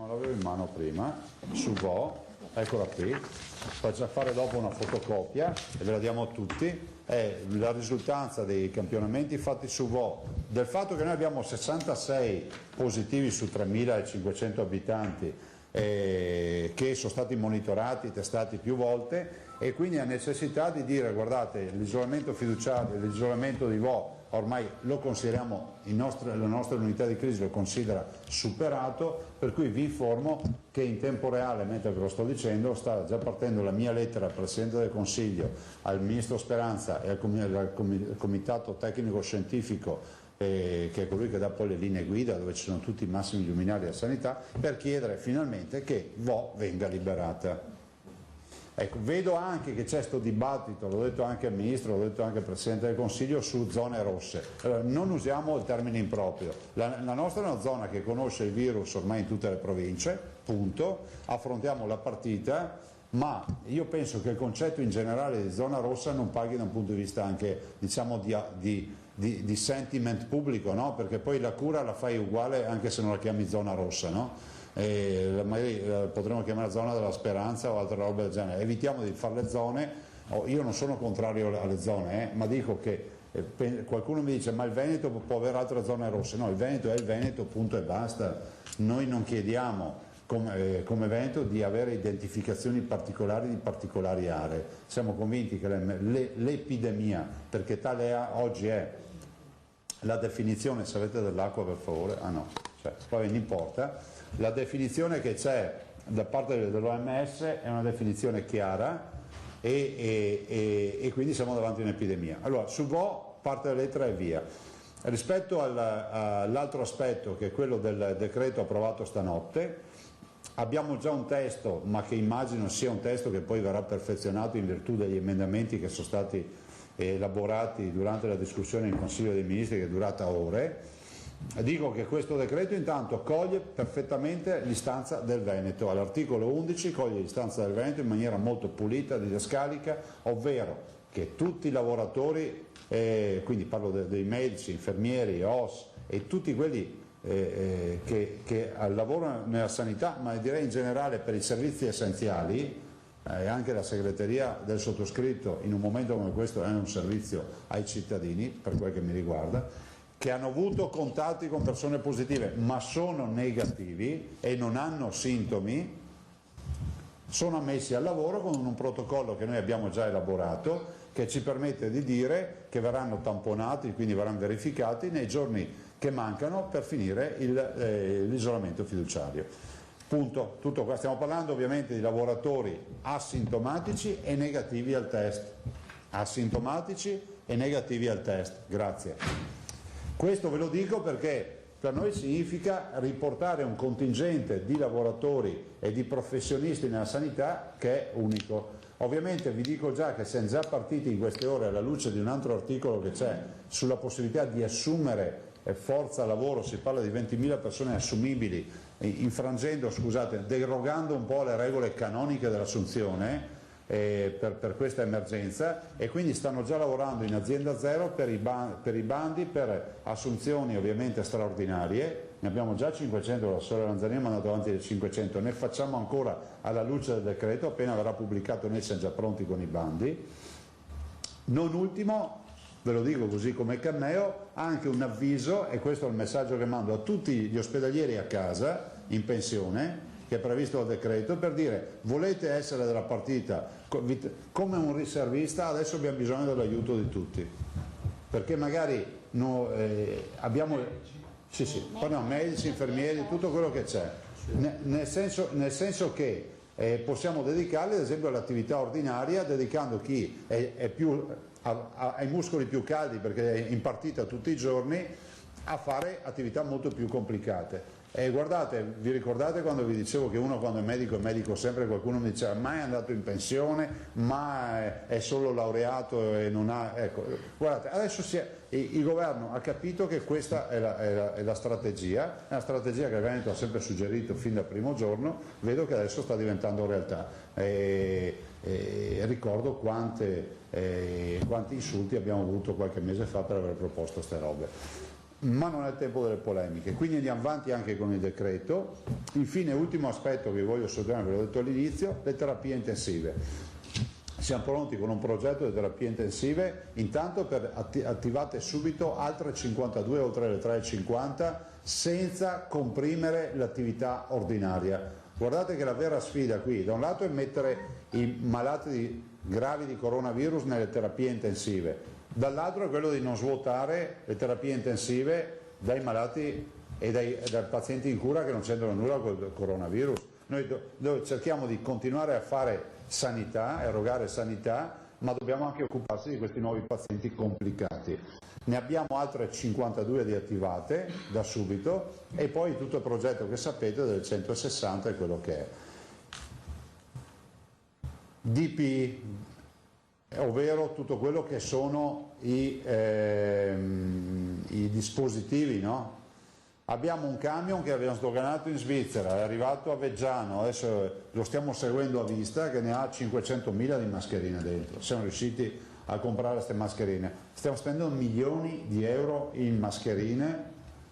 l'avevo in mano prima, su Vo, eccola qui, faccio fare dopo una fotocopia e ve la diamo a tutti, è la risultanza dei campionamenti fatti su Vo, del fatto che noi abbiamo 66 positivi su 3.500 abitanti che sono stati monitorati, testati più volte, e quindi la necessità di dire guardate, l'isolamento fiduciario, l'isolamento di Vo ormai lo consideriamo, la nostra unità di crisi lo considera superato, per cui vi informo che in tempo reale, mentre ve lo sto dicendo, sta già partendo la mia lettera al Presidente del Consiglio, al Ministro Speranza e al Comitato Tecnico Scientifico, che è colui che dà poi le linee guida, dove ci sono tutti i massimi luminari della sanità, per chiedere finalmente che Vo venga liberata. Ecco, vedo anche che c'è questo dibattito, l'ho detto anche al Ministro, l'ho detto anche al Presidente del Consiglio, su zone rosse. Allora, non usiamo il termine improprio. La nostra è una zona che conosce il virus ormai in tutte le province, punto. Affrontiamo la partita, ma io penso che il concetto in generale di zona rossa non paghi da un punto di vista anche, diciamo, di sentiment pubblico, no? Perché poi la cura la fai uguale anche se non la chiami zona rossa, no? Magari potremmo chiamare zona della speranza o altre robe del genere. Evitiamo di fare le zone. Io non sono contrario alle zone, ma dico che qualcuno mi dice ma il Veneto può avere altre zone rosse. No, il Veneto è il Veneto, punto e basta. Noi non chiediamo come Veneto di avere identificazioni particolari di particolari aree. Siamo convinti che l'epidemia, perché tale oggi è la definizione, se avete dell'acqua per favore, poi non importa. La definizione che c'è da parte dell'OMS è una definizione chiara e quindi siamo davanti a un'epidemia. Allora, su Vo parte la lettera e via. Rispetto all'altro aspetto, che è quello del decreto approvato stanotte, abbiamo già un testo, ma che immagino sia un testo che poi verrà perfezionato in virtù degli emendamenti che sono stati elaborati durante la discussione in Consiglio dei Ministri, che è durata ore, Dico che questo decreto intanto coglie perfettamente l'istanza del Veneto, all'articolo 11 coglie l'istanza del Veneto in maniera molto pulita, didascalica, ovvero che tutti i lavoratori, quindi parlo dei medici, infermieri, OS e tutti quelli che lavorano nella sanità, ma direi in generale per i servizi essenziali, anche la segreteria del sottoscritto in un momento come questo è un servizio ai cittadini, per quel che mi riguarda, che hanno avuto contatti con persone positive ma sono negativi e non hanno sintomi, sono ammessi al lavoro con un protocollo che noi abbiamo già elaborato, che ci permette di dire che verranno tamponati, quindi verranno verificati nei giorni che mancano per finire l'isolamento fiduciario. Punto. Tutto qua. Stiamo parlando ovviamente di lavoratori asintomatici e negativi al test. Asintomatici e negativi al test. Grazie. Questo ve lo dico perché per noi significa riportare un contingente di lavoratori e di professionisti nella sanità che è unico. Ovviamente vi dico già che siamo già partiti in queste ore alla luce di un altro articolo che c'è sulla possibilità di assumere forza lavoro, si parla di 20.000 persone assumibili, derogando un po' le regole canoniche dell'assunzione per questa emergenza, e quindi stanno già lavorando in azienda zero per i bandi per assunzioni ovviamente straordinarie. Ne abbiamo già 500, la Sole Lanzani ha mandato avanti le 500, ne facciamo ancora alla luce del decreto, appena verrà pubblicato noi siamo già pronti con i bandi. Non ultimo, ve lo dico così come cameo, anche un avviso, e questo è il messaggio che mando a tutti gli ospedalieri a casa in pensione, che è previsto dal decreto, per dire: volete essere della partita come un riservista, adesso abbiamo bisogno dell'aiuto di tutti, perché magari abbiamo medici, infermieri, tutto quello che c'è, nel senso che possiamo dedicarli ad esempio all'attività ordinaria, dedicando chi è più ai muscoli più caldi perché è in partita tutti i giorni, a fare attività molto più complicate. Guardate, vi ricordate quando vi dicevo che uno quando è medico sempre, qualcuno mi diceva ma è andato in pensione, ma è solo laureato e non ha... Ecco, guardate, adesso il governo ha capito che questa è la strategia, è una strategia che il Veneto ha sempre suggerito fin dal primo giorno, vedo che adesso sta diventando realtà. Ricordo quanti insulti abbiamo avuto qualche mese fa per aver proposto queste robe. Ma non è il tempo delle polemiche, quindi andiamo avanti anche con il decreto. Infine, ultimo aspetto che voglio sottolineare, ve l'ho detto all'inizio, le terapie intensive. Siamo pronti con un progetto di terapie intensive, intanto per attivate subito altre 52 oltre le 3,50 senza comprimere l'attività ordinaria. Guardate che la vera sfida qui, da un lato, è mettere i malati gravi di coronavirus nelle terapie intensive, dall'altro è quello di non svuotare le terapie intensive dai malati e dai pazienti in cura che non c'entrano nulla con il coronavirus. Noi cerchiamo di continuare a fare sanità, erogare sanità, ma dobbiamo anche occuparsi di questi nuovi pazienti complicati. Ne abbiamo altre 52 di attivate da subito, e poi tutto il progetto che sapete del 160 è quello che è. DP, ovvero tutto quello che sono i dispositivi, no? Abbiamo un camion che abbiamo sdoganato in Svizzera, è arrivato a Veggiano, adesso lo stiamo seguendo a vista, che ne ha 500.000 di mascherine dentro. Siamo riusciti a comprare queste mascherine. Stiamo spendendo milioni di euro in mascherine,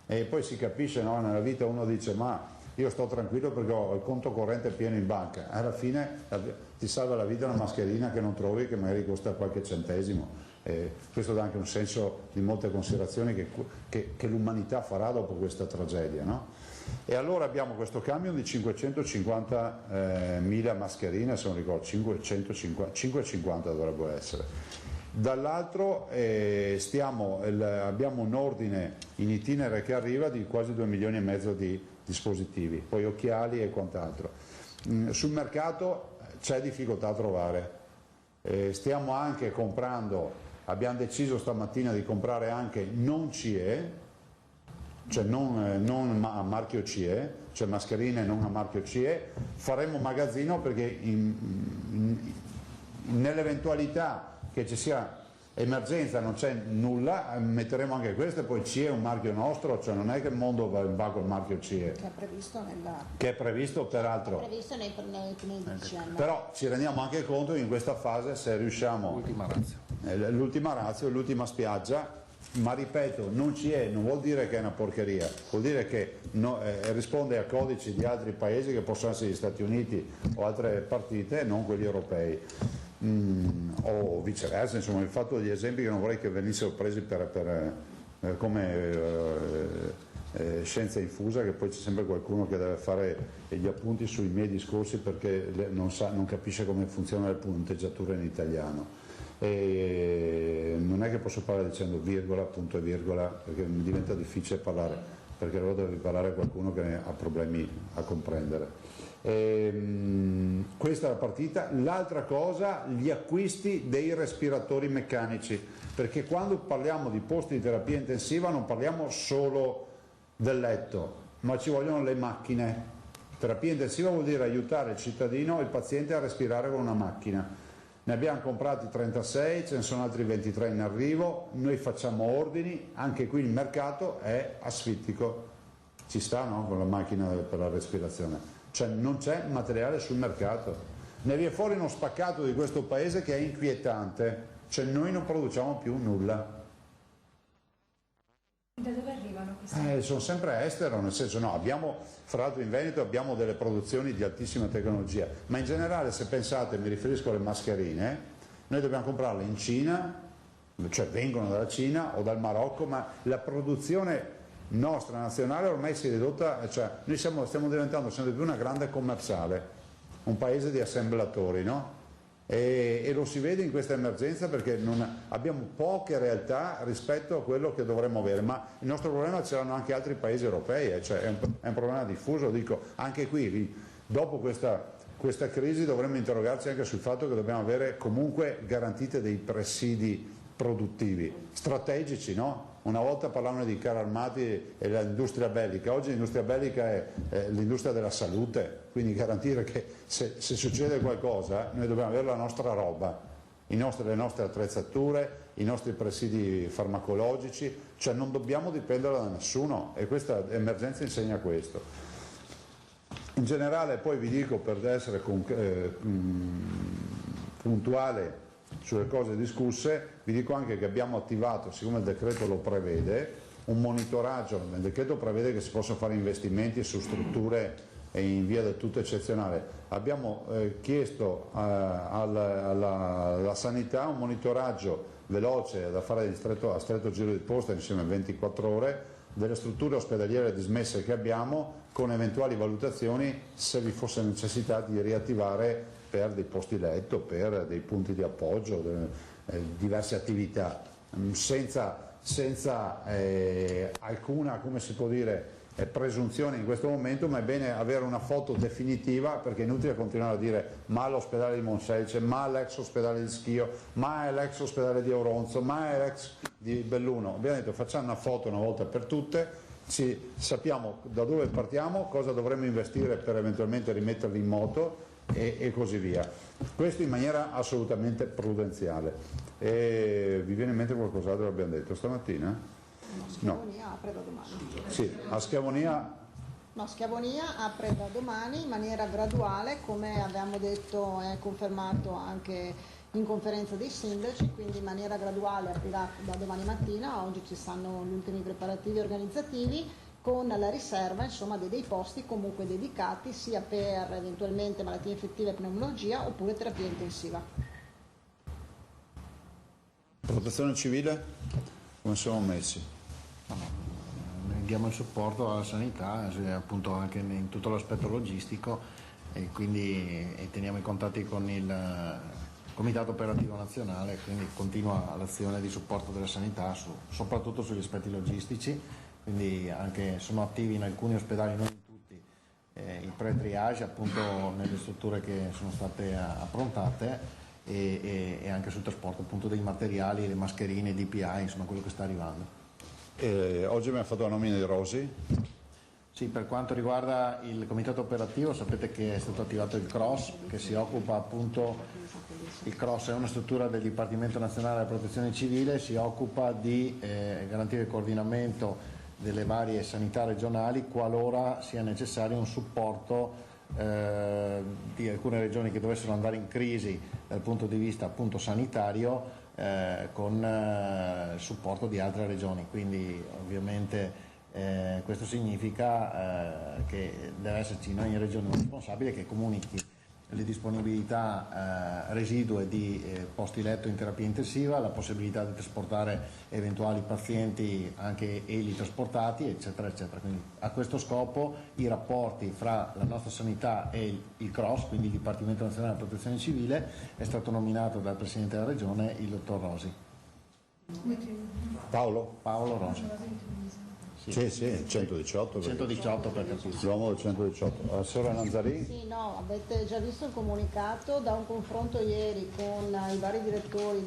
e poi si capisce, no? Nella vita uno dice ma io sto tranquillo perché ho il conto corrente pieno in banca. Alla fine ti salva la vita una mascherina che non trovi, che magari costa qualche centesimo. Questo dà anche un senso di molte considerazioni che l'umanità farà dopo questa tragedia, no? E allora abbiamo questo camion di 550.000 mascherine, se non ricordo, 550 dovrebbero essere. Dall'altro abbiamo un ordine in itinere che arriva di quasi 2,5 milioni di dispositivi, poi occhiali e quant'altro. Sul mercato c'è difficoltà a trovare. Stiamo anche comprando, abbiamo deciso stamattina di comprare anche non CE, cioè non a marchio CE, cioè mascherine non a marchio CE. Faremo magazzino perché nell'eventualità che ci sia Emergenza non c'è nulla, metteremo anche questo e poi CIE è un marchio nostro, cioè non è che il mondo va col marchio CIE. Che è previsto Che è previsto peraltro. È previsto nei DCM. Però ci rendiamo anche conto che in questa fase se riusciamo... L'ultima ratio, l'ultima spiaggia, ma ripeto, non CIE non vuol dire che è una porcheria, vuol dire che risponde a codici di altri paesi che possono essere gli Stati Uniti o altre partite, non quelli europei. O viceversa, insomma, vi ho fatto degli esempi che non vorrei che venissero presi come scienza infusa, che poi c'è sempre qualcuno che deve fare gli appunti sui miei discorsi perché non capisce come funziona la punteggiatura in italiano. E non è che posso parlare dicendo virgola, punto e virgola, perché mi diventa difficile parlare, perché allora devi parlare a qualcuno che ha problemi a comprendere. Questa è la partita. L'altra cosa, gli acquisti dei respiratori meccanici, perché quando parliamo di posti di terapia intensiva non parliamo solo del letto, ma ci vogliono le macchine. Terapia intensiva vuol dire aiutare il cittadino, il paziente a respirare con una macchina. Ne abbiamo comprati 36, ce ne sono altri 23 in arrivo, noi facciamo ordini, anche qui il mercato è asfittico, ci sta, no? Con la macchina per la respirazione. Cioè non c'è materiale sul mercato, ne viene fuori uno spaccato di questo paese che è inquietante, cioè noi non produciamo più nulla. Da dove arrivano questi? Sono sempre estero, nel senso no, abbiamo, fra l'altro in Veneto abbiamo delle produzioni di altissima tecnologia, ma in generale se pensate, mi riferisco alle mascherine, noi dobbiamo comprarle in Cina, cioè vengono dalla Cina o dal Marocco, ma la produzione nostra nazionale ormai si è ridotta, cioè noi stiamo diventando sempre più una grande commerciale, un paese di assemblatori, no? E lo si vede in questa emergenza perché abbiamo poche realtà rispetto a quello che dovremmo avere, ma il nostro problema ce l'hanno anche altri paesi europei, cioè è un problema diffuso, dico, anche qui, dopo questa crisi dovremmo interrogarci anche sul fatto che dobbiamo avere comunque garantite dei presidi produttivi, strategici, no? Una volta parlavano di carri armati e dell'industria bellica, oggi l'industria bellica è l'industria della salute, quindi garantire che se succede qualcosa noi dobbiamo avere la nostra roba, le nostre attrezzature, i nostri presidi farmacologici, cioè non dobbiamo dipendere da nessuno e questa emergenza insegna questo. In generale poi vi dico, per essere puntuale sulle cose discusse, vi dico anche che abbiamo attivato, siccome il decreto lo prevede, un monitoraggio, il decreto prevede che si possono fare investimenti su strutture in via del tutto eccezionale, abbiamo chiesto alla sanità un monitoraggio veloce da fare a stretto giro di posta insieme a 24 ore delle strutture ospedaliere dismesse che abbiamo, con eventuali valutazioni se vi fosse necessità di riattivare per dei posti letto, per dei punti di appoggio, diverse attività, senza alcuna, come si può dire, presunzione in questo momento, ma è bene avere una foto definitiva, perché è inutile continuare a dire ma l'ospedale di Monselice, ma l'ex ospedale di Schio, ma è l'ex ospedale di Auronzo, ma è l'ex di Belluno. Abbiamo detto facciamo una foto una volta per tutte, sappiamo da dove partiamo, cosa dovremmo investire per eventualmente rimetterli in moto e così via. Questo in maniera assolutamente prudenziale. E vi viene in mente qualcos'altro che abbiamo detto stamattina? Schiavonia apre da domani. Sì, a Schiavonia. No, Schiavonia apre da domani in maniera graduale, come abbiamo detto, è confermato anche in conferenza dei sindaci, quindi in maniera graduale aprirà da domani mattina. Oggi ci stanno gli ultimi preparativi organizzativi, con la riserva insomma dei posti comunque dedicati sia per eventualmente malattie infettive e pneumologia oppure terapia intensiva. Protezione civile, come siamo messi? Noi diamo il supporto alla sanità, appunto anche in tutto l'aspetto logistico, e quindi teniamo i contatti con il Comitato Operativo Nazionale, quindi continua l'azione di supporto della sanità soprattutto sugli aspetti logistici. Quindi anche sono attivi in alcuni ospedali, non in tutti, i pre-triage appunto nelle strutture che sono state approntate e anche sul trasporto appunto dei materiali, le mascherine, i DPI, insomma quello che sta arrivando. Oggi abbiamo fatto la nomina di Rosi? Sì, per quanto riguarda il comitato operativo sapete che è stato attivato il CROSS che si occupa appunto Il CROSS è una struttura del Dipartimento Nazionale della Protezione Civile, si occupa di garantire il coordinamento delle varie sanità regionali qualora sia necessario un supporto di alcune regioni che dovessero andare in crisi dal punto di vista appunto sanitario con il supporto di altre regioni, quindi ovviamente questo significa che deve esserci in ogni regione un responsabile che comunichi le disponibilità residue di posti letto in terapia intensiva, la possibilità di trasportare eventuali pazienti anche elitrasportati, eccetera, eccetera. Quindi a questo scopo i rapporti fra la nostra sanità e il CROSS, quindi il Dipartimento Nazionale della Protezione Civile, è stato nominato dal Presidente della Regione, il dottor Rosi. Paolo Rosi. Sì, 118. 118 per capire. L'uomo del 118. Sora Nanzarini? Sì, no, avete già visto il comunicato. Da un confronto ieri con i vari direttori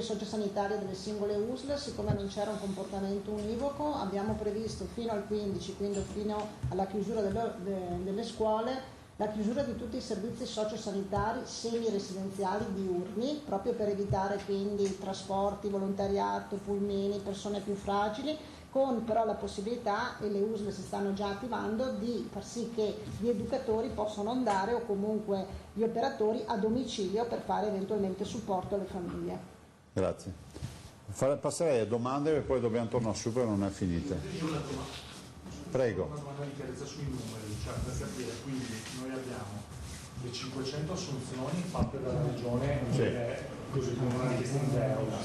sociosanitari delle singole USL, siccome non c'era un comportamento univoco, abbiamo previsto fino al 15, quindi fino alla chiusura delle scuole, la chiusura di tutti i servizi sociosanitari semi-residenziali diurni, proprio per evitare quindi trasporti, volontariato, pulmini, persone più fragili, con però la possibilità, e le USL si stanno già attivando, di far sì che gli educatori possano andare, o comunque gli operatori, a domicilio per fare eventualmente supporto alle famiglie. Grazie. Passerei a domande e poi dobbiamo tornare su perché non è finita. Prego. Una domanda di chiarezza sui numeri, cioè per capire, quindi noi abbiamo le 500 assunzioni fatte dalla Regione, così come una richiesta in deroga,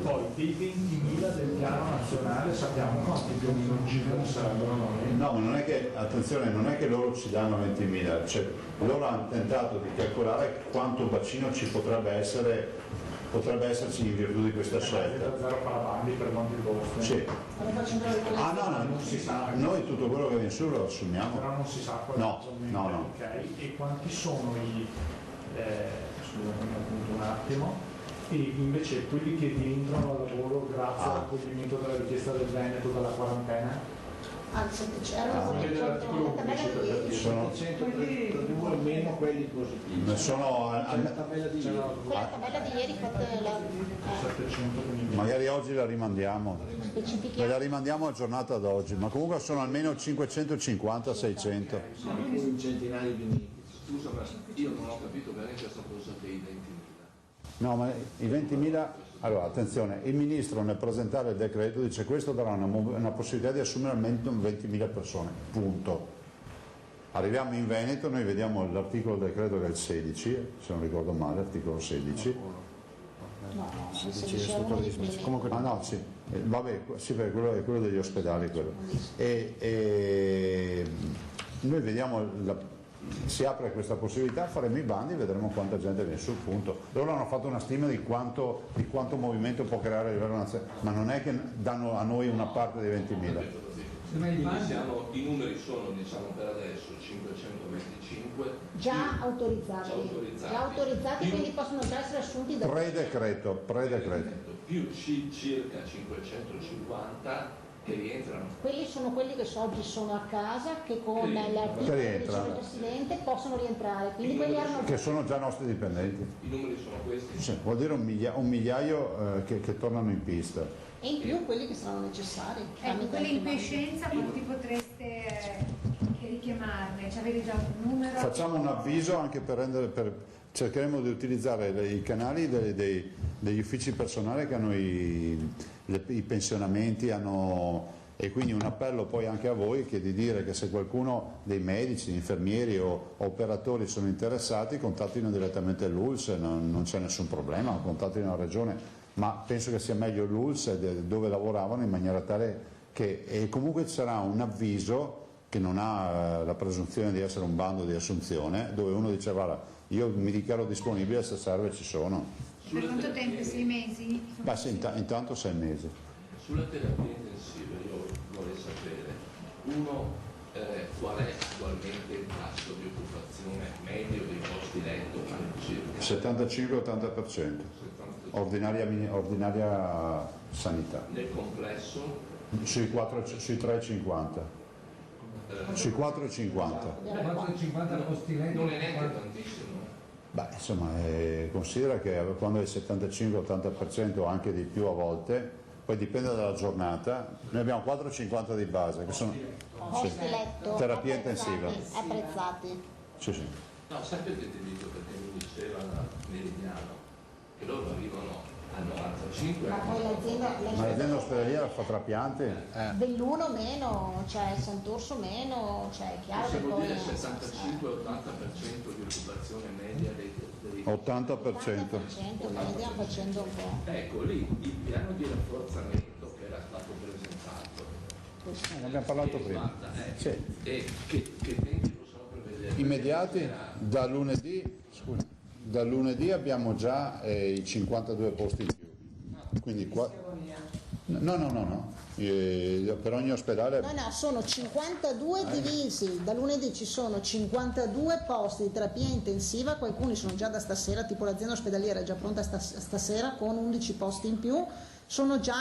poi dei 20.000 del piano nazionale sappiamo quanti più o meno girano sarebbero noi? No, ma non è che, attenzione, non è che loro ci danno 20.000, cioè loro hanno tentato di calcolare quanto bacino ci potrebbe esserci in virtù di questa scelta. Zero parabandi per quanti costi? Sì. No, non si sa. Noi tutto quello che viene su lo assumiamo. Però non si sa quanto. No. Okay. E quanti sono i, scusatemi appunto un attimo, e invece quelli che rientrano al lavoro grazie all'accoglimento della richiesta del Veneto dalla quarantena? Anzi, c'erano dell'articolo 11 per capire. Sono 732 almeno quelli positivi. La tabella di ieri. Quella tabella di ieri magari oggi la rimandiamo. Specifichiamo. La rimandiamo a giornata d'oggi, ma comunque sono almeno 550-600. Un centinaio di uniti. Scusa, ma io non ho capito bene questa cosa dei 20.000. No, ma i 20.000, allora attenzione, il Ministro nel presentare il decreto dice questo darà una possibilità di assumere almeno 20.000 persone, punto. Arriviamo in Veneto, noi vediamo l'articolo del decreto che è il 16, se non ricordo male, articolo 16. Vabbè, sì, perché quello è quello degli ospedali. Quello. E noi vediamo si apre questa possibilità, faremo i bandi e vedremo quanta gente viene sul punto. Loro hanno fatto una stima di quanto movimento può creare a livello nazionale, ma non è che danno a noi una parte dei 20.000. I numeri sono, diciamo, per adesso 525 già autorizzati, quindi possono già essere assunti da pre-decreto più circa 550 che rientrano. Quelli sono quelli che oggi sono a casa, che con l'articolo del Presidente possono rientrare, quindi quelli erano che sono già nostri dipendenti. I numeri sono questi? Sì, vuol dire un migliaio che tornano in pista. E in più quelli che saranno necessari. Quelli in quiescenza, quanti potreste richiamarne? Cioè, avete già un numero? Facciamo un avviso anche cercheremo di utilizzare i canali degli uffici personali che hanno i pensionamenti, e quindi un appello poi anche a voi che di dire che se qualcuno dei medici, infermieri o operatori sono interessati, contattino direttamente l'ULSS, non c'è nessun problema, contattino la Regione, ma penso che sia meglio l'ULSS dove lavoravano, in maniera tale che e comunque ci sarà un avviso che non ha la presunzione di essere un bando di assunzione, dove uno dice guarda io mi dichiaro disponibile, se serve ci sono. Per quanto tempo? 6 mesi? Beh sì, intanto 6 mesi. Sulla terapia intensiva io vorrei sapere, qual è attualmente il tasso di occupazione medio dei posti letto? 75-80%, ordinaria sanità. Nel complesso? Sui 3,50. Sui 4,50. Non è neanche tantissimo. Beh, insomma, considera che quando è il 75-80% o anche di più a volte, poi dipende dalla giornata, noi abbiamo 4,50 di base, che sono posti letto, terapia intensiva. Apprezzati. Sì, sì. No, sapete che ti dico perché mi diceva Meridiano che loro arrivano al 95. Ma poi l'azienda ospedaliera fa trapianti? Belluno meno, cioè Sant'Orso meno, cioè è chiaro che Possiamo poi... dire 75-80% di occupazione media dei 80%. 80% media facendo un po'. Ecco lì il piano di rafforzamento che era stato presentato. Ne abbiamo parlato prima. Sì. E che tempi possono prevedere? Immediati, da lunedì abbiamo già i 52 posti in più. Quindi qua... No. Per ogni ospedale... No, sono 52 divisi, da lunedì ci sono 52 posti di terapia intensiva, alcuni sono già da stasera, tipo l'azienda ospedaliera è già pronta stasera con 11 posti in più, sono già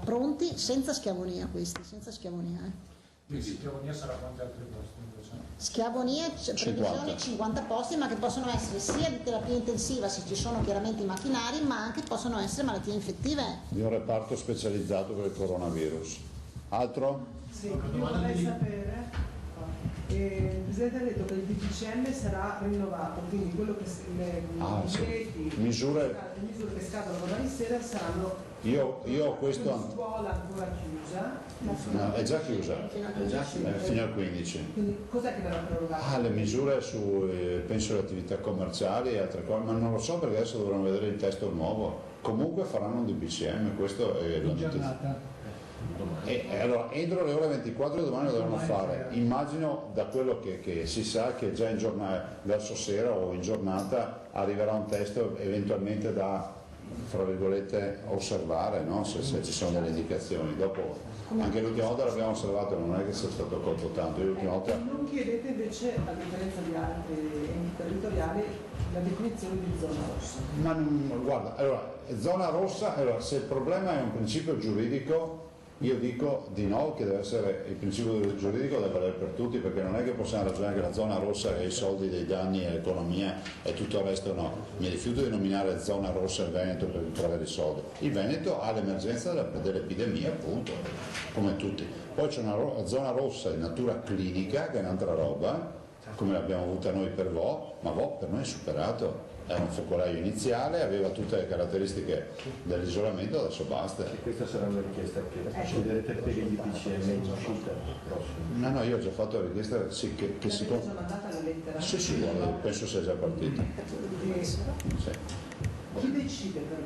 pronti, senza Schiavonia questi, senza Schiavonia. Quindi Schiavonia sarà quanti altri posti invece? Schiavonia previsione 50 posti, ma che possono essere sia di terapia intensiva se ci sono chiaramente i macchinari, ma anche possono essere malattie infettive. Di un reparto specializzato per il coronavirus. Altro? Sì, io vorrei sapere, il Presidente ha detto che il DPCM sarà rinnovato, quindi quello che le misure che scadono domani sera saranno... Io ho questo... La scuola ancora chiusa? No, è già chiusa, fino al 15. Quindi cos'è che verrà prorogato? Le misure su, penso, le attività commerciali e altre cose, ma non lo so perché adesso dovremo vedere il testo nuovo. Comunque faranno un DPCM, questo è la notizia. Allora, entro le ore 24 domani lo devono fare. Immagino da quello che si sa che già in giornata, verso sera o in giornata arriverà un testo eventualmente da, fra virgolette, osservare, no? se ci sono delle indicazioni. Dopo, anche l'ultima volta l'abbiamo osservato, non è che sia stato colto tanto. Non chiedete invece, a differenza di altri enti territoriali, la definizione di zona rossa? Ma guarda, allora, zona rossa, allora, se il problema è un principio giuridico, io dico di no, che deve essere il principio giuridico deve valere per tutti, perché non è che possiamo ragionare che la zona rossa è i soldi dei danni e l'economia e tutto il resto no. Mi rifiuto di nominare zona rossa il Veneto per avere i soldi. Il Veneto ha l'emergenza dell'epidemia, appunto, come tutti. Poi c'è una zona rossa di natura clinica, che è un'altra roba, come l'abbiamo avuta noi per Vo, ma Vo per noi è superato. Era un focolaio iniziale, aveva tutte le caratteristiche dell'isolamento, adesso basta. E questa sarà una richiesta che considerate per il DPCM in uscita prossima? No, io ho già fatto la richiesta, sì, che si... Sono mandata la lettera? Sì, guarda, penso sia già partita. Sì. Chi decide per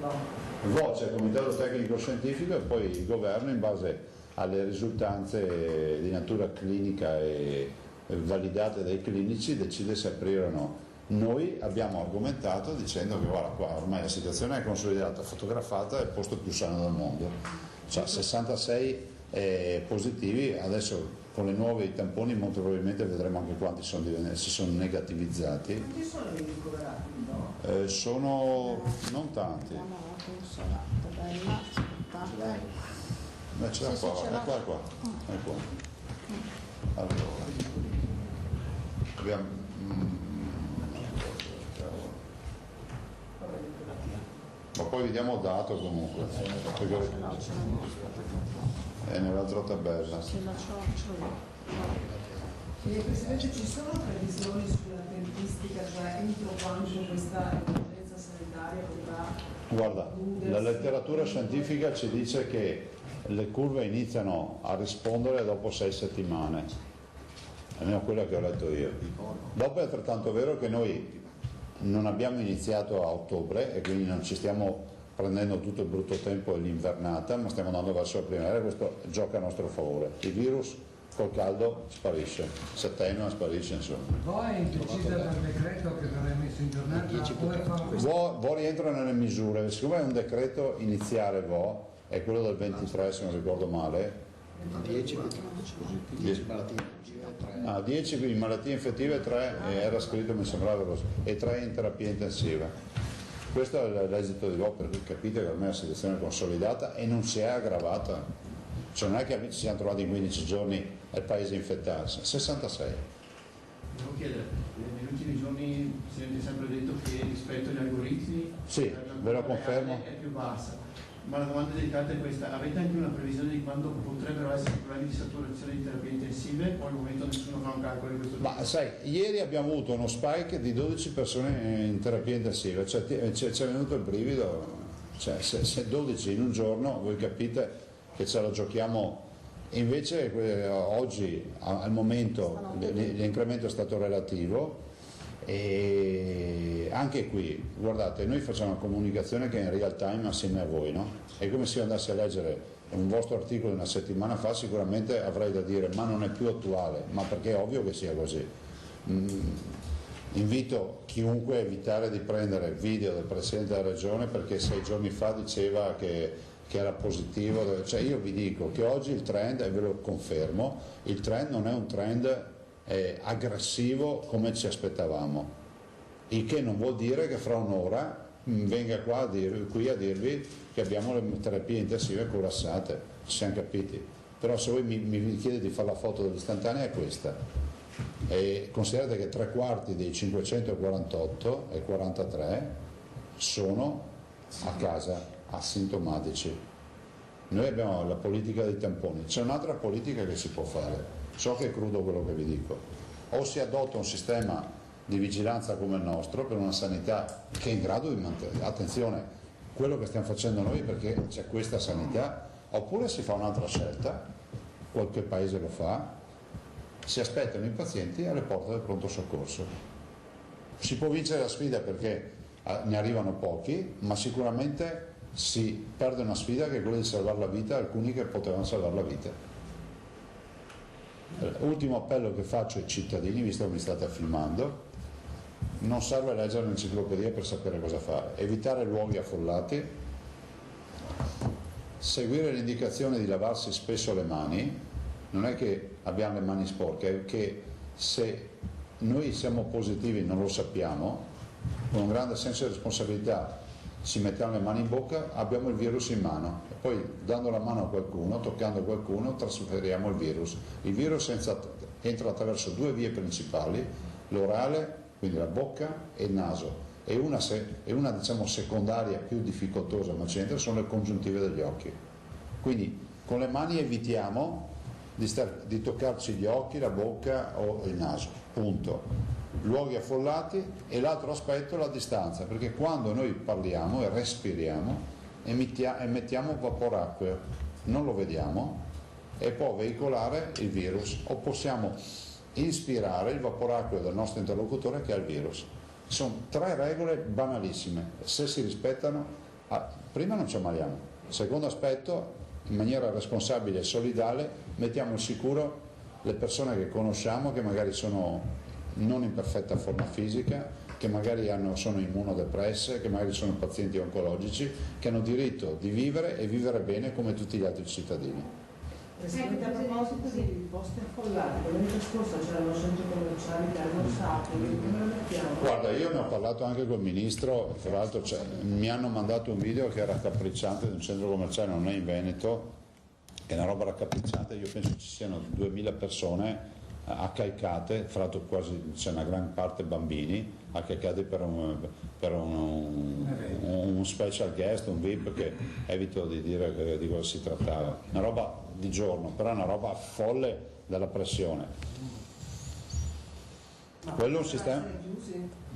Vo? C'è il Comitato Tecnico Scientifico e poi il governo, in base alle risultanze di natura clinica e validate dai clinici, decide se aprire o no. Noi abbiamo argomentato dicendo che guarda qua ormai la situazione è consolidata, fotografata, è il posto più sano del mondo, cioè 66 positivi, adesso con le nuove tamponi molto probabilmente vedremo anche quanti si sono negativizzati. Quanti sono i ricoverati? No? Sono non tanti. Beh, ce l'ha qua, è qua. Allora, abbiamo... Ma poi vediamo il dato comunque, è nell'altra tabella. Presidente, ci sono previsioni sulla tempistica, cioè entro quando questa emergenza sanitaria potrà... Guarda, la letteratura scientifica ci dice che le curve iniziano a rispondere dopo 6 settimane, almeno quella che ho letto io. Dopo è altrettanto vero che noi non abbiamo iniziato a ottobre e quindi non ci stiamo prendendo tutto il brutto tempo e l'invernata, ma stiamo andando verso la primavera e questo gioca a nostro favore. Il virus col caldo sparisce, si attenua, sparisce, insomma. Vo è indecisa dal decreto che verrà messo in giornata? Vo rientra nelle misure, siccome è un decreto iniziale Vo, è quello del 23 se non ricordo male. 10 quindi malattie infettive, 3 era scritto mi sembrava e 3 in terapia intensiva. Questo è l'esito di Vo, perché capite che ormai la situazione è consolidata e non si è aggravata, cioè non è che ci siamo trovati in 15 giorni al paese infettato, 66. Devo chiedere, negli ultimi giorni Sì, ve lo confermo. È più bassa. Ma la domanda delicata è questa: avete anche una previsione di quando potrebbero essere problemi di saturazione di terapie intensive o al momento nessuno fa un calcolo di questo tipo? Ma sai, ieri abbiamo avuto uno spike di 12 persone in terapia intensiva, ci è venuto il brivido, cioè se 12 in un giorno voi capite che ce la giochiamo. Invece oggi al momento l'incremento è stato relativo. E anche qui, guardate, noi facciamo una comunicazione che è in real time assieme a voi, no? È come se io andassi a leggere un vostro articolo una settimana fa, sicuramente avrei da dire ma non è più attuale, ma perché è ovvio che sia così. Invito chiunque a evitare di prendere video del Presidente della Regione perché 6 giorni fa diceva che era positivo, cioè io vi dico che oggi il trend, e ve lo confermo, il trend non è un trend aggressivo come ci aspettavamo, il che non vuol dire che fra un'ora venga qui a dirvi che abbiamo le terapie intensive collassate, ci siamo capiti, però se voi mi chiedete di fare la foto dell'istantanea è questa, e considerate che 3/4 dei 548 e 43 sono a casa asintomatici. Noi abbiamo la politica dei tamponi, c'è un'altra politica che si può fare. So che è crudo quello che vi dico, o si adotta un sistema di vigilanza come il nostro per una sanità che è in grado di mantenere, attenzione, quello che stiamo facendo noi perché c'è questa sanità, oppure si fa un'altra scelta, qualche paese lo fa, si aspettano i pazienti alle porte del pronto soccorso. Si può vincere la sfida perché ne arrivano pochi, ma sicuramente si perde una sfida che è quella di salvare la vita a alcuni che potevano salvare la vita. Ultimo appello che faccio ai cittadini, visto che mi state filmando, non serve leggere l'enciclopedia per sapere cosa fare, evitare luoghi affollati, seguire l'indicazione di lavarsi spesso le mani, non è che abbiamo le mani sporche, è che se noi siamo positivi non lo sappiamo, con un grande senso di responsabilità ci mettiamo le mani in bocca, abbiamo il virus in mano e poi dando la mano a qualcuno, toccando qualcuno, trasferiamo il virus. Il virus entra attraverso 2 vie principali, l'orale, quindi la bocca, e il naso, e una diciamo secondaria più difficoltosa ma c'entra sono le congiuntive degli occhi. Quindi con le mani evitiamo di toccarci gli occhi, la bocca o il naso, punto. Luoghi affollati, e l'altro aspetto è la distanza, perché quando noi parliamo e respiriamo emettiamo vapore acqueo, non lo vediamo e può veicolare il virus, o possiamo ispirare il vapore acqueo del nostro interlocutore che ha il virus. Sono 3 regole banalissime, se si rispettano, prima non ci ammaliamo, secondo aspetto, in maniera responsabile e solidale mettiamo al sicuro le persone che conosciamo che magari sono non in perfetta forma fisica, che magari sono immunodepresse, che magari sono pazienti oncologici, che hanno diritto di vivere e vivere bene come tutti gli altri cittadini. Presidente, a proposito di posti affollati, domenica scorsa c'erano centri commerciali che hanno usato, come lo mettiamo? Guarda, io ne ho parlato anche col Ministro, tra l'altro mi hanno mandato un video che era raccapricciante di un centro commerciale, non è in Veneto, è una roba raccapricciante, io penso ci siano 2000 persone accaicate, fra l'altro quasi c'è una gran parte bambini, accaicati per un special guest, un VIP, che evito di dire di cosa si trattava. Una roba di giorno, però una roba folle dalla pressione. Quello è un sistema.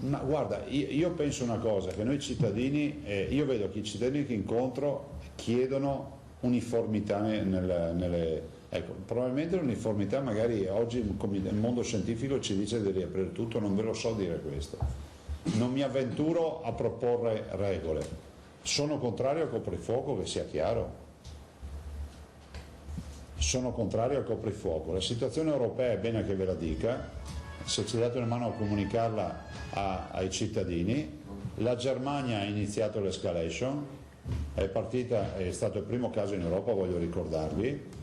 Ma guarda, io penso una cosa, che noi cittadini, io vedo che i cittadini che incontro chiedono uniformità ecco, probabilmente l'uniformità magari oggi il mondo scientifico ci dice di riaprire tutto, non ve lo so dire questo. Non mi avventuro a proporre regole. Sono contrario al coprifuoco, che sia chiaro. Sono contrario al coprifuoco. La situazione europea è bene che ve la dica, se ci date una mano a comunicarla ai cittadini. La Germania ha iniziato l'escalation, è stato il primo caso in Europa, voglio ricordarvi,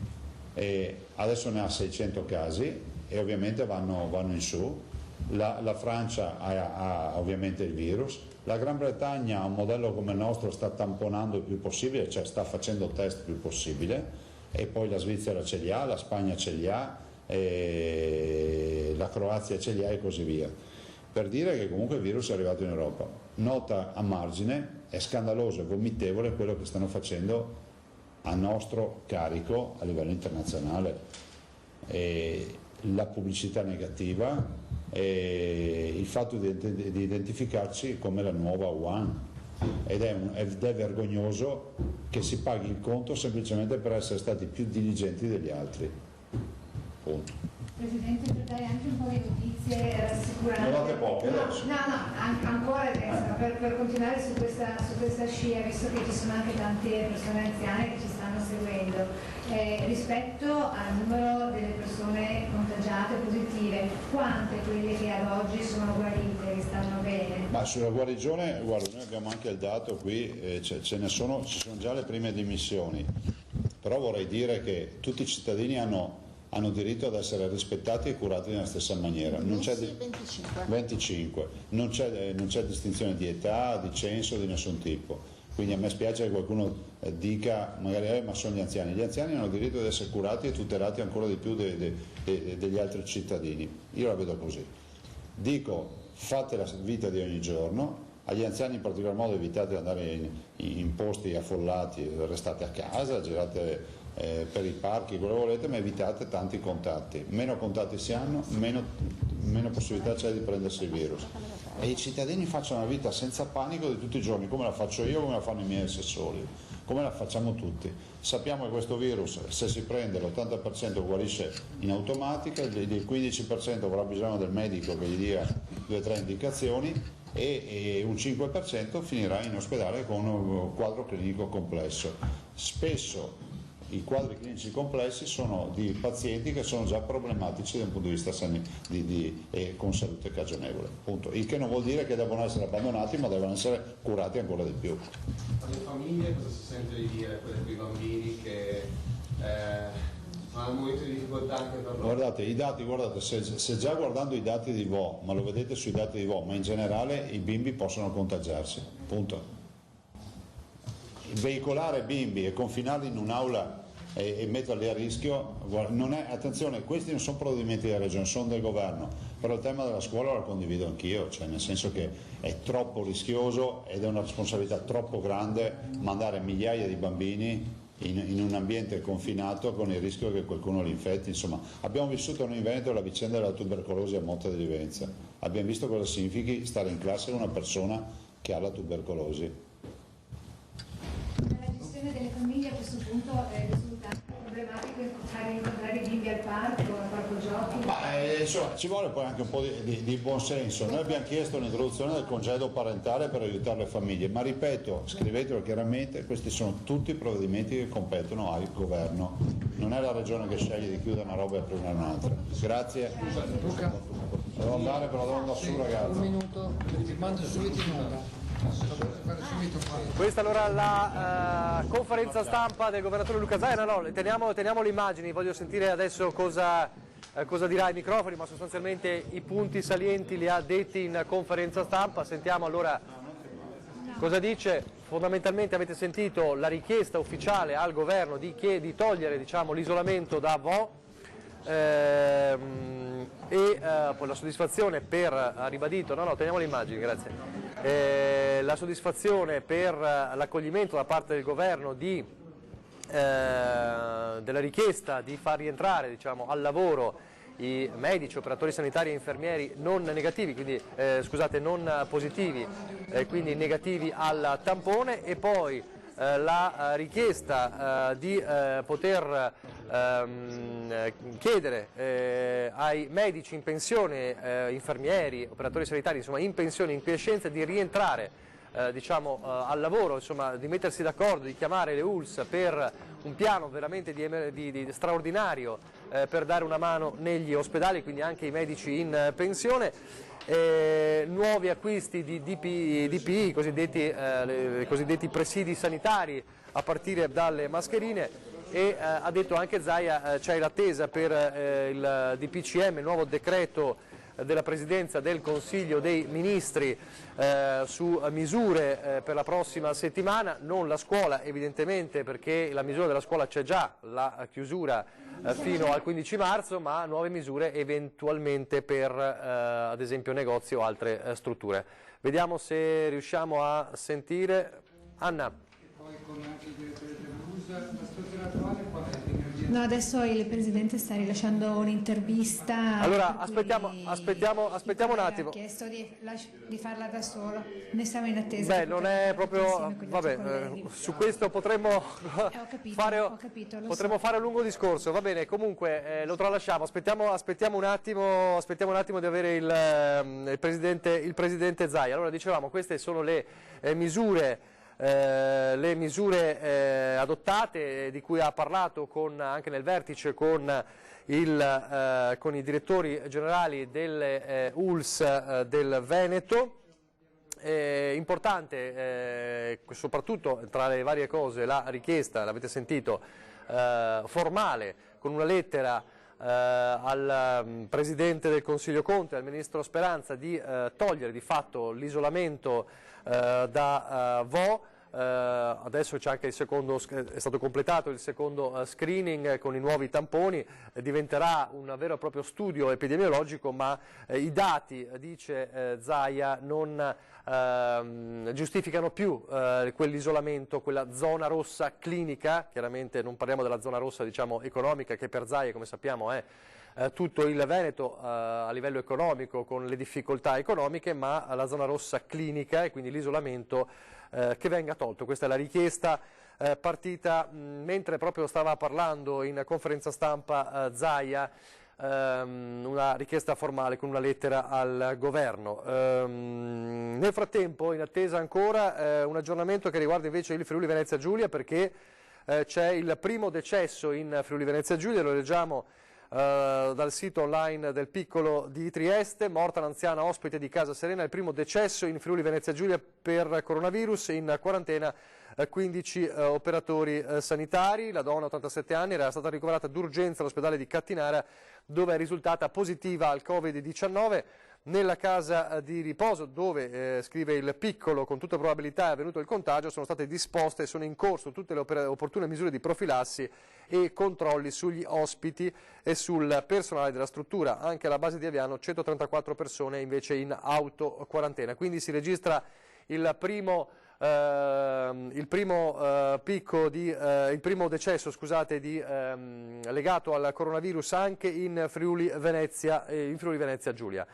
e adesso ne ha 600 casi e ovviamente vanno in su. La Francia ha ovviamente il virus, la Gran Bretagna ha un modello come il nostro, sta tamponando il più possibile, cioè sta facendo test il più possibile, e poi la Svizzera ce li ha, la Spagna ce li ha, e la Croazia ce li ha e così via, per dire che comunque il virus è arrivato in Europa. Nota a margine, è scandaloso e vomitevole quello che stanno facendo a nostro carico a livello internazionale. La pubblicità negativa e il fatto di identificarci come la nuova Wuhan. Ed è vergognoso che si paghi il conto semplicemente per essere stati più diligenti degli altri. Punto. Presidente, per dare anche un po' di notizie rassicuranti. Ne date poche adesso? No, ancora adesso, per continuare su questa scia, visto che ci sono anche tante persone anziane che ci stanno seguendo, rispetto al numero delle persone contagiate o positive, quante quelle che ad oggi sono guarite, che stanno bene? Ma sulla guarigione, guarda, noi abbiamo anche il dato qui, ci sono già le prime dimissioni, però vorrei dire che tutti i cittadini hanno diritto ad essere rispettati e curati nella stessa maniera. 25. Non c'è distinzione di età, di censo, di nessun tipo. Quindi a me spiace che qualcuno dica magari ma sono gli anziani. Gli anziani hanno diritto di essere curati e tutelati ancora di più degli altri cittadini. Io la vedo così. Dico, fate la vita di ogni giorno, agli anziani in particolar modo evitate di andare in posti affollati, restate a casa, girate per i parchi, quello che volete, ma evitate tanti contatti. Meno contatti si hanno, meno possibilità c'è di prendersi il virus. E i cittadini facciano una vita senza panico di tutti i giorni, come la faccio io, come la fanno i miei assessori, come la facciamo tutti. Sappiamo che questo virus, se si prende, l'80% guarisce in automatica, il 15% avrà bisogno del medico che gli dia 2 o 3 indicazioni, e un 5% finirà in ospedale con un quadro clinico complesso. Spesso i quadri clinici complessi sono di pazienti che sono già problematici da un punto di vista con salute cagionevole, punto. Il che non vuol dire che devono essere abbandonati, ma devono essere curati ancora di più. Le famiglie cosa si sente di dire, quelle con i bambini che hanno un momento di difficoltà anche per loro? Guardate, i dati, se già guardando i dati di VO, ma lo vedete sui dati di VO, ma in generale i bimbi possono contagiarsi, punto. Veicolare bimbi e confinarli in un'aula e metterli a rischio, non è, attenzione, questi non sono provvedimenti della regione, sono del governo, però il tema della scuola lo condivido anch'io, cioè nel senso che è troppo rischioso ed è una responsabilità troppo grande mandare migliaia di bambini in un ambiente confinato con il rischio che qualcuno li infetti. Insomma, abbiamo vissuto noi in Veneto la vicenda della tubercolosi a Motta di Livenza, abbiamo visto cosa significhi stare in classe con una persona che ha la tubercolosi. La gestione delle famiglie a questo punto risulta problematico incontrare i bimbi al parco giochi? Insomma, ci vuole poi anche un po' di buonsenso. Noi abbiamo chiesto l'introduzione del congedo parentale per aiutare le famiglie, ma ripeto, scrivetelo chiaramente, questi sono tutti provvedimenti che competono al governo. Non è la regione che sceglie di chiudere una roba e aprire un'altra. Grazie. Devo andare, però devo andare su, ragazzi. Un minuto, ti mando subito in onda. Questa allora la conferenza stampa del governatore Luca Zaia. No, teniamo le immagini, voglio sentire adesso cosa dirà ai microfoni, ma sostanzialmente i punti salienti li ha detti in conferenza stampa. Sentiamo allora cosa dice. Fondamentalmente avete sentito la richiesta ufficiale al governo di togliere, diciamo, l'isolamento da VO. Poi la soddisfazione ha ribadito, teniamo le immagini, grazie. La soddisfazione per l'accoglimento da parte del governo della richiesta di far rientrare, diciamo, al lavoro i medici, operatori sanitari e infermieri non negativi, quindi non positivi, quindi negativi al tampone, e poi la richiesta di poter chiedere ai medici in pensione, infermieri, operatori sanitari, insomma in pensione, in quiescenza, di rientrare al lavoro, insomma di mettersi d'accordo, di chiamare le ULSS per un piano veramente di straordinario per dare una mano negli ospedali, quindi anche i medici in pensione. Nuovi acquisti di DPI, i cosiddetti presidi sanitari, a partire dalle mascherine, e ha detto anche Zaia c'è l'attesa per il DPCM, il nuovo decreto della Presidenza del Consiglio dei Ministri su misure per la prossima settimana, non la scuola evidentemente, perché la misura della scuola c'è già, la chiusura fino al 15 marzo, ma nuove misure eventualmente per ad esempio negozi o altre strutture. Vediamo se riusciamo a sentire. Anna. Poi con anche il direttore dell'USA, la situazione attuale qual è? No, adesso il Presidente sta rilasciando un'intervista. Allora, aspettiamo un attimo. Ha chiesto di farla da solo, ne stiamo in attesa. Beh, non è proprio... Vabbè, su questo potremmo fare un lungo discorso. Va bene, comunque lo tralasciamo. Aspettiamo un attimo di avere il Presidente Zaia. Allora, dicevamo, queste sono le misure adottate, di cui ha parlato anche nel vertice con i direttori generali delle ULSS del Veneto. Importante soprattutto tra le varie cose la richiesta, l'avete sentito, formale, con una lettera al Presidente del Consiglio Conte, al Ministro Speranza, di togliere di fatto l'isolamento da Vo. Adesso c'è anche è stato completato il secondo screening con i nuovi tamponi, diventerà un vero e proprio studio epidemiologico, ma i dati, dice Zaia, non giustificano più quell'isolamento, quella zona rossa clinica. Chiaramente non parliamo della zona rossa, diciamo, economica, che per Zaia, come sappiamo, è tutto il Veneto a livello economico, con le difficoltà economiche, ma la zona rossa clinica, e quindi l'isolamento che venga tolto. Questa è la richiesta partita mentre proprio stava parlando in conferenza stampa Zaia, una richiesta formale con una lettera al governo. Nel frattempo, in attesa ancora un aggiornamento che riguarda invece il Friuli Venezia Giulia, perché c'è il primo decesso in Friuli Venezia Giulia, lo leggiamo dal sito online del Piccolo di Trieste. Morta l'anziana ospite di Casa Serena, il primo decesso in Friuli Venezia Giulia per coronavirus, in quarantena 15 operatori sanitari. La donna, 87 anni, era stata ricoverata d'urgenza all'ospedale di Cattinara, dove è risultata positiva al Covid-19. Nella casa di riposo dove, scrive il Piccolo, con tutta probabilità è avvenuto il contagio, sono state disposte e sono in corso tutte le opportune misure di profilassi e controlli sugli ospiti e sul personale della struttura. Anche alla base di Aviano 134 persone invece in autoquarantena. Quindi si registra il primo decesso, legato al coronavirus anche in Friuli Venezia Giulia.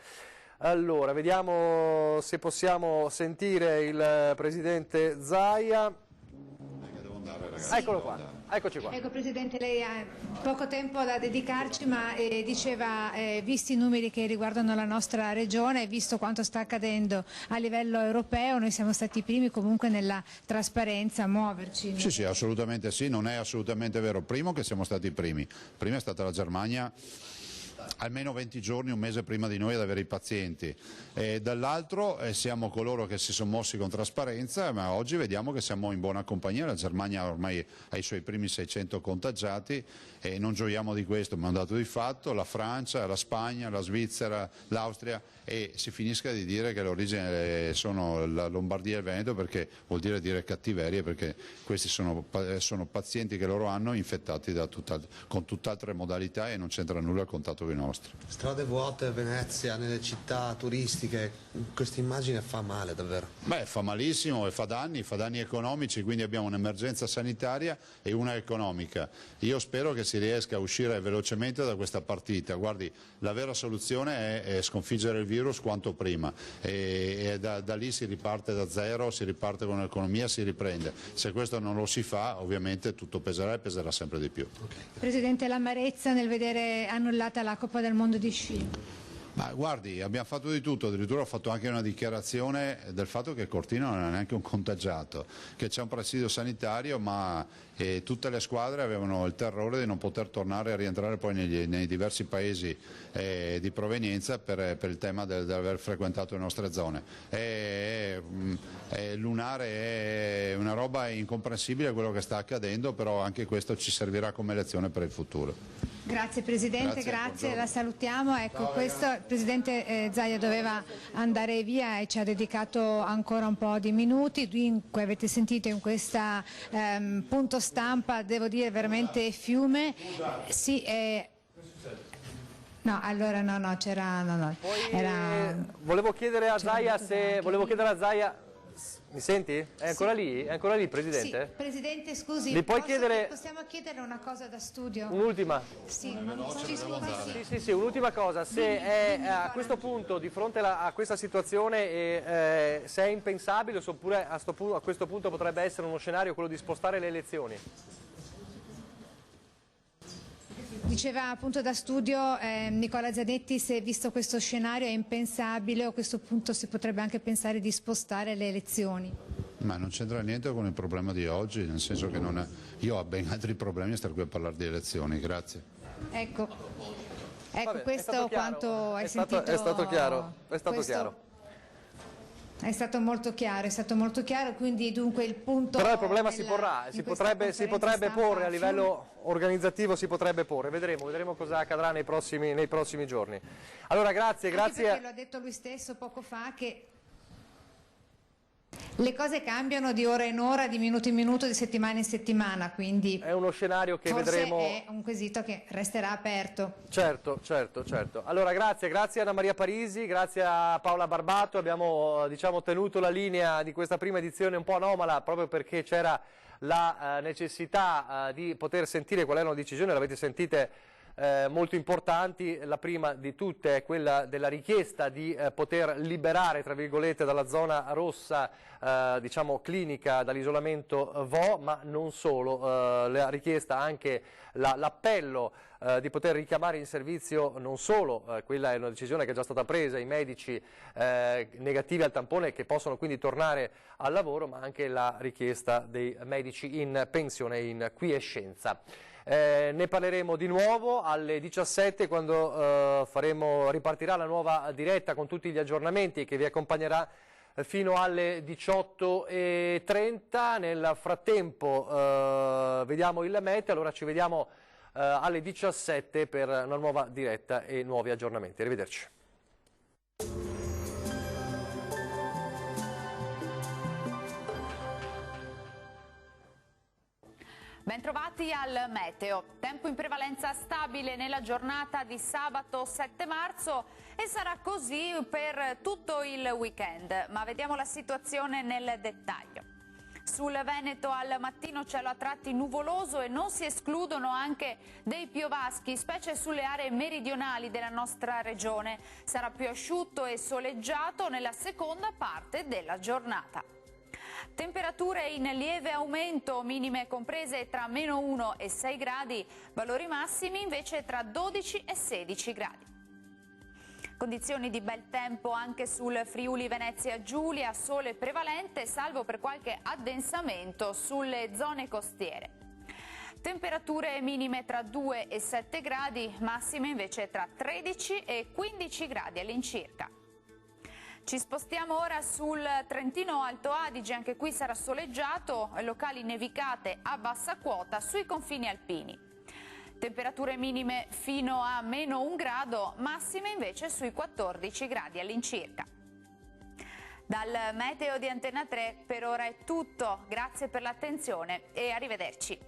Allora, vediamo se possiamo sentire il Presidente Zaia. Eccolo qua, eccoci qua. Ecco, Presidente, lei ha poco tempo da dedicarci, ma diceva, visti i numeri che riguardano la nostra regione, visto quanto sta accadendo a livello europeo, noi siamo stati i primi comunque nella trasparenza a muoverci. Sì, sì, assolutamente sì, non è assolutamente vero. Primo che siamo stati i primi, prima è stata la Germania, almeno 20 giorni, un mese prima di noi ad avere i pazienti, e dall'altro siamo coloro che si sono mossi con trasparenza, ma oggi vediamo che siamo in buona compagnia. La Germania ormai ha i suoi primi 600 contagiati e non gioiamo di questo, ma è un dato di fatto. La Francia, la Spagna, la Svizzera, l'Austria, e si finisca di dire che l'origine sono la Lombardia e il Veneto, perché vuol dire cattiverie, perché questi sono pazienti che loro hanno infettati con tutt'altre modalità e non c'entra nulla il contatto con i nostri. Strade vuote a Venezia, nelle città turistiche, questa immagine fa male davvero. Beh, fa malissimo e fa danni economici, quindi abbiamo un'emergenza sanitaria e una economica. Io spero che si riesca a uscire velocemente da questa partita. Guardi, la vera soluzione è sconfiggere il virus quanto prima e da lì si riparte da zero, si riparte con l'economia, si riprende. Se questo non lo si fa, ovviamente tutto peserà e peserà sempre di più. Okay. Presidente, l'amarezza nel vedere annullata la Coppa del Mondo di sci? Ma guardi, abbiamo fatto di tutto, addirittura ho fatto anche una dichiarazione del fatto che Cortina non è neanche un contagiato, che c'è un presidio sanitario, ma tutte le squadre avevano il terrore di non poter tornare a rientrare poi nei diversi paesi di provenienza per il tema dell'aver frequentato le nostre zone. È lunare, è una roba incomprensibile quello che sta accadendo, però anche questo ci servirà come lezione per il futuro. Grazie Presidente, grazie, la salutiamo. Ecco, il Presidente Zaia doveva andare via e ci ha dedicato ancora un po' di minuti. Dunque avete sentito in questa punto stampa, devo dire veramente fiume. Sì, no, allora no, c'era... Volevo chiedere a Zaia Mi senti? È ancora lì? È ancora lì, Presidente? Sì, Presidente, scusi, Mi puoi chiedere... possiamo chiedere una cosa da studio? Un'ultima. Sì, Sì, un'ultima cosa. Se è a questo punto, di fronte a questa situazione, se è impensabile oppure a questo punto potrebbe essere uno scenario quello di spostare le elezioni. Diceva appunto da studio Nicola Zanetti se visto questo scenario è impensabile o a questo punto si potrebbe anche pensare di spostare le elezioni. Ma non c'entra niente con il problema di oggi, nel senso che io ho ben altri problemi a stare qui a parlare di elezioni, grazie. Ecco, Vabbè, questo quanto hai sentito. È stato chiaro, è stato chiaro. È stato molto chiaro, quindi dunque il punto... Però il problema si porrà, si potrebbe porre a livello organizzativo, si potrebbe porre, vedremo cosa accadrà nei prossimi giorni. Allora grazie. Perché lo ha detto lui stesso poco fa che le cose cambiano di ora in ora, di minuto in minuto, di settimana in settimana, quindi è uno scenario che forse vedremo. È un quesito che resterà aperto. Certo. Allora grazie Anna Maria Parisi, grazie a Paola Barbato, abbiamo tenuto la linea di questa prima edizione un po' anomala proprio perché c'era la necessità di poter sentire qual era la decisione, l'avete sentite molto importanti. La prima di tutte è quella della richiesta di poter liberare, tra virgolette, dalla zona rossa, clinica, dall'isolamento VO, ma non solo, la richiesta anche l'appello di poter richiamare in servizio non solo, quella è una decisione che è già stata presa, i medici negativi al tampone che possono quindi tornare al lavoro, ma anche la richiesta dei medici in pensione e in quiescenza. Ne parleremo di nuovo alle 17 quando ripartirà la nuova diretta con tutti gli aggiornamenti che vi accompagnerà fino alle 18:30. Nel frattempo vediamo il meteo, allora ci vediamo alle 17 per una nuova diretta e nuovi aggiornamenti. Arrivederci. Bentrovati al meteo. Tempo in prevalenza stabile nella giornata di sabato 7 marzo e sarà così per tutto il weekend. Ma vediamo la situazione nel dettaglio. Sul Veneto al mattino cielo a tratti nuvoloso e non si escludono anche dei piovaschi, specie sulle aree meridionali della nostra regione. Sarà più asciutto e soleggiato nella seconda parte della giornata. Temperature in lieve aumento, minime comprese tra -1 e 6 gradi, valori massimi invece tra 12 e 16 gradi. Condizioni di bel tempo anche sul Friuli Venezia Giulia, sole prevalente salvo per qualche addensamento sulle zone costiere. Temperature minime tra 2 e 7 gradi, massime invece tra 13 e 15 gradi all'incirca. Ci spostiamo ora sul Trentino Alto Adige, anche qui sarà soleggiato, locali nevicate a bassa quota sui confini alpini. Temperature minime fino a -1 grado, massime invece sui 14 gradi all'incirca. Dal meteo di Antena 3 per ora è tutto, grazie per l'attenzione e arrivederci.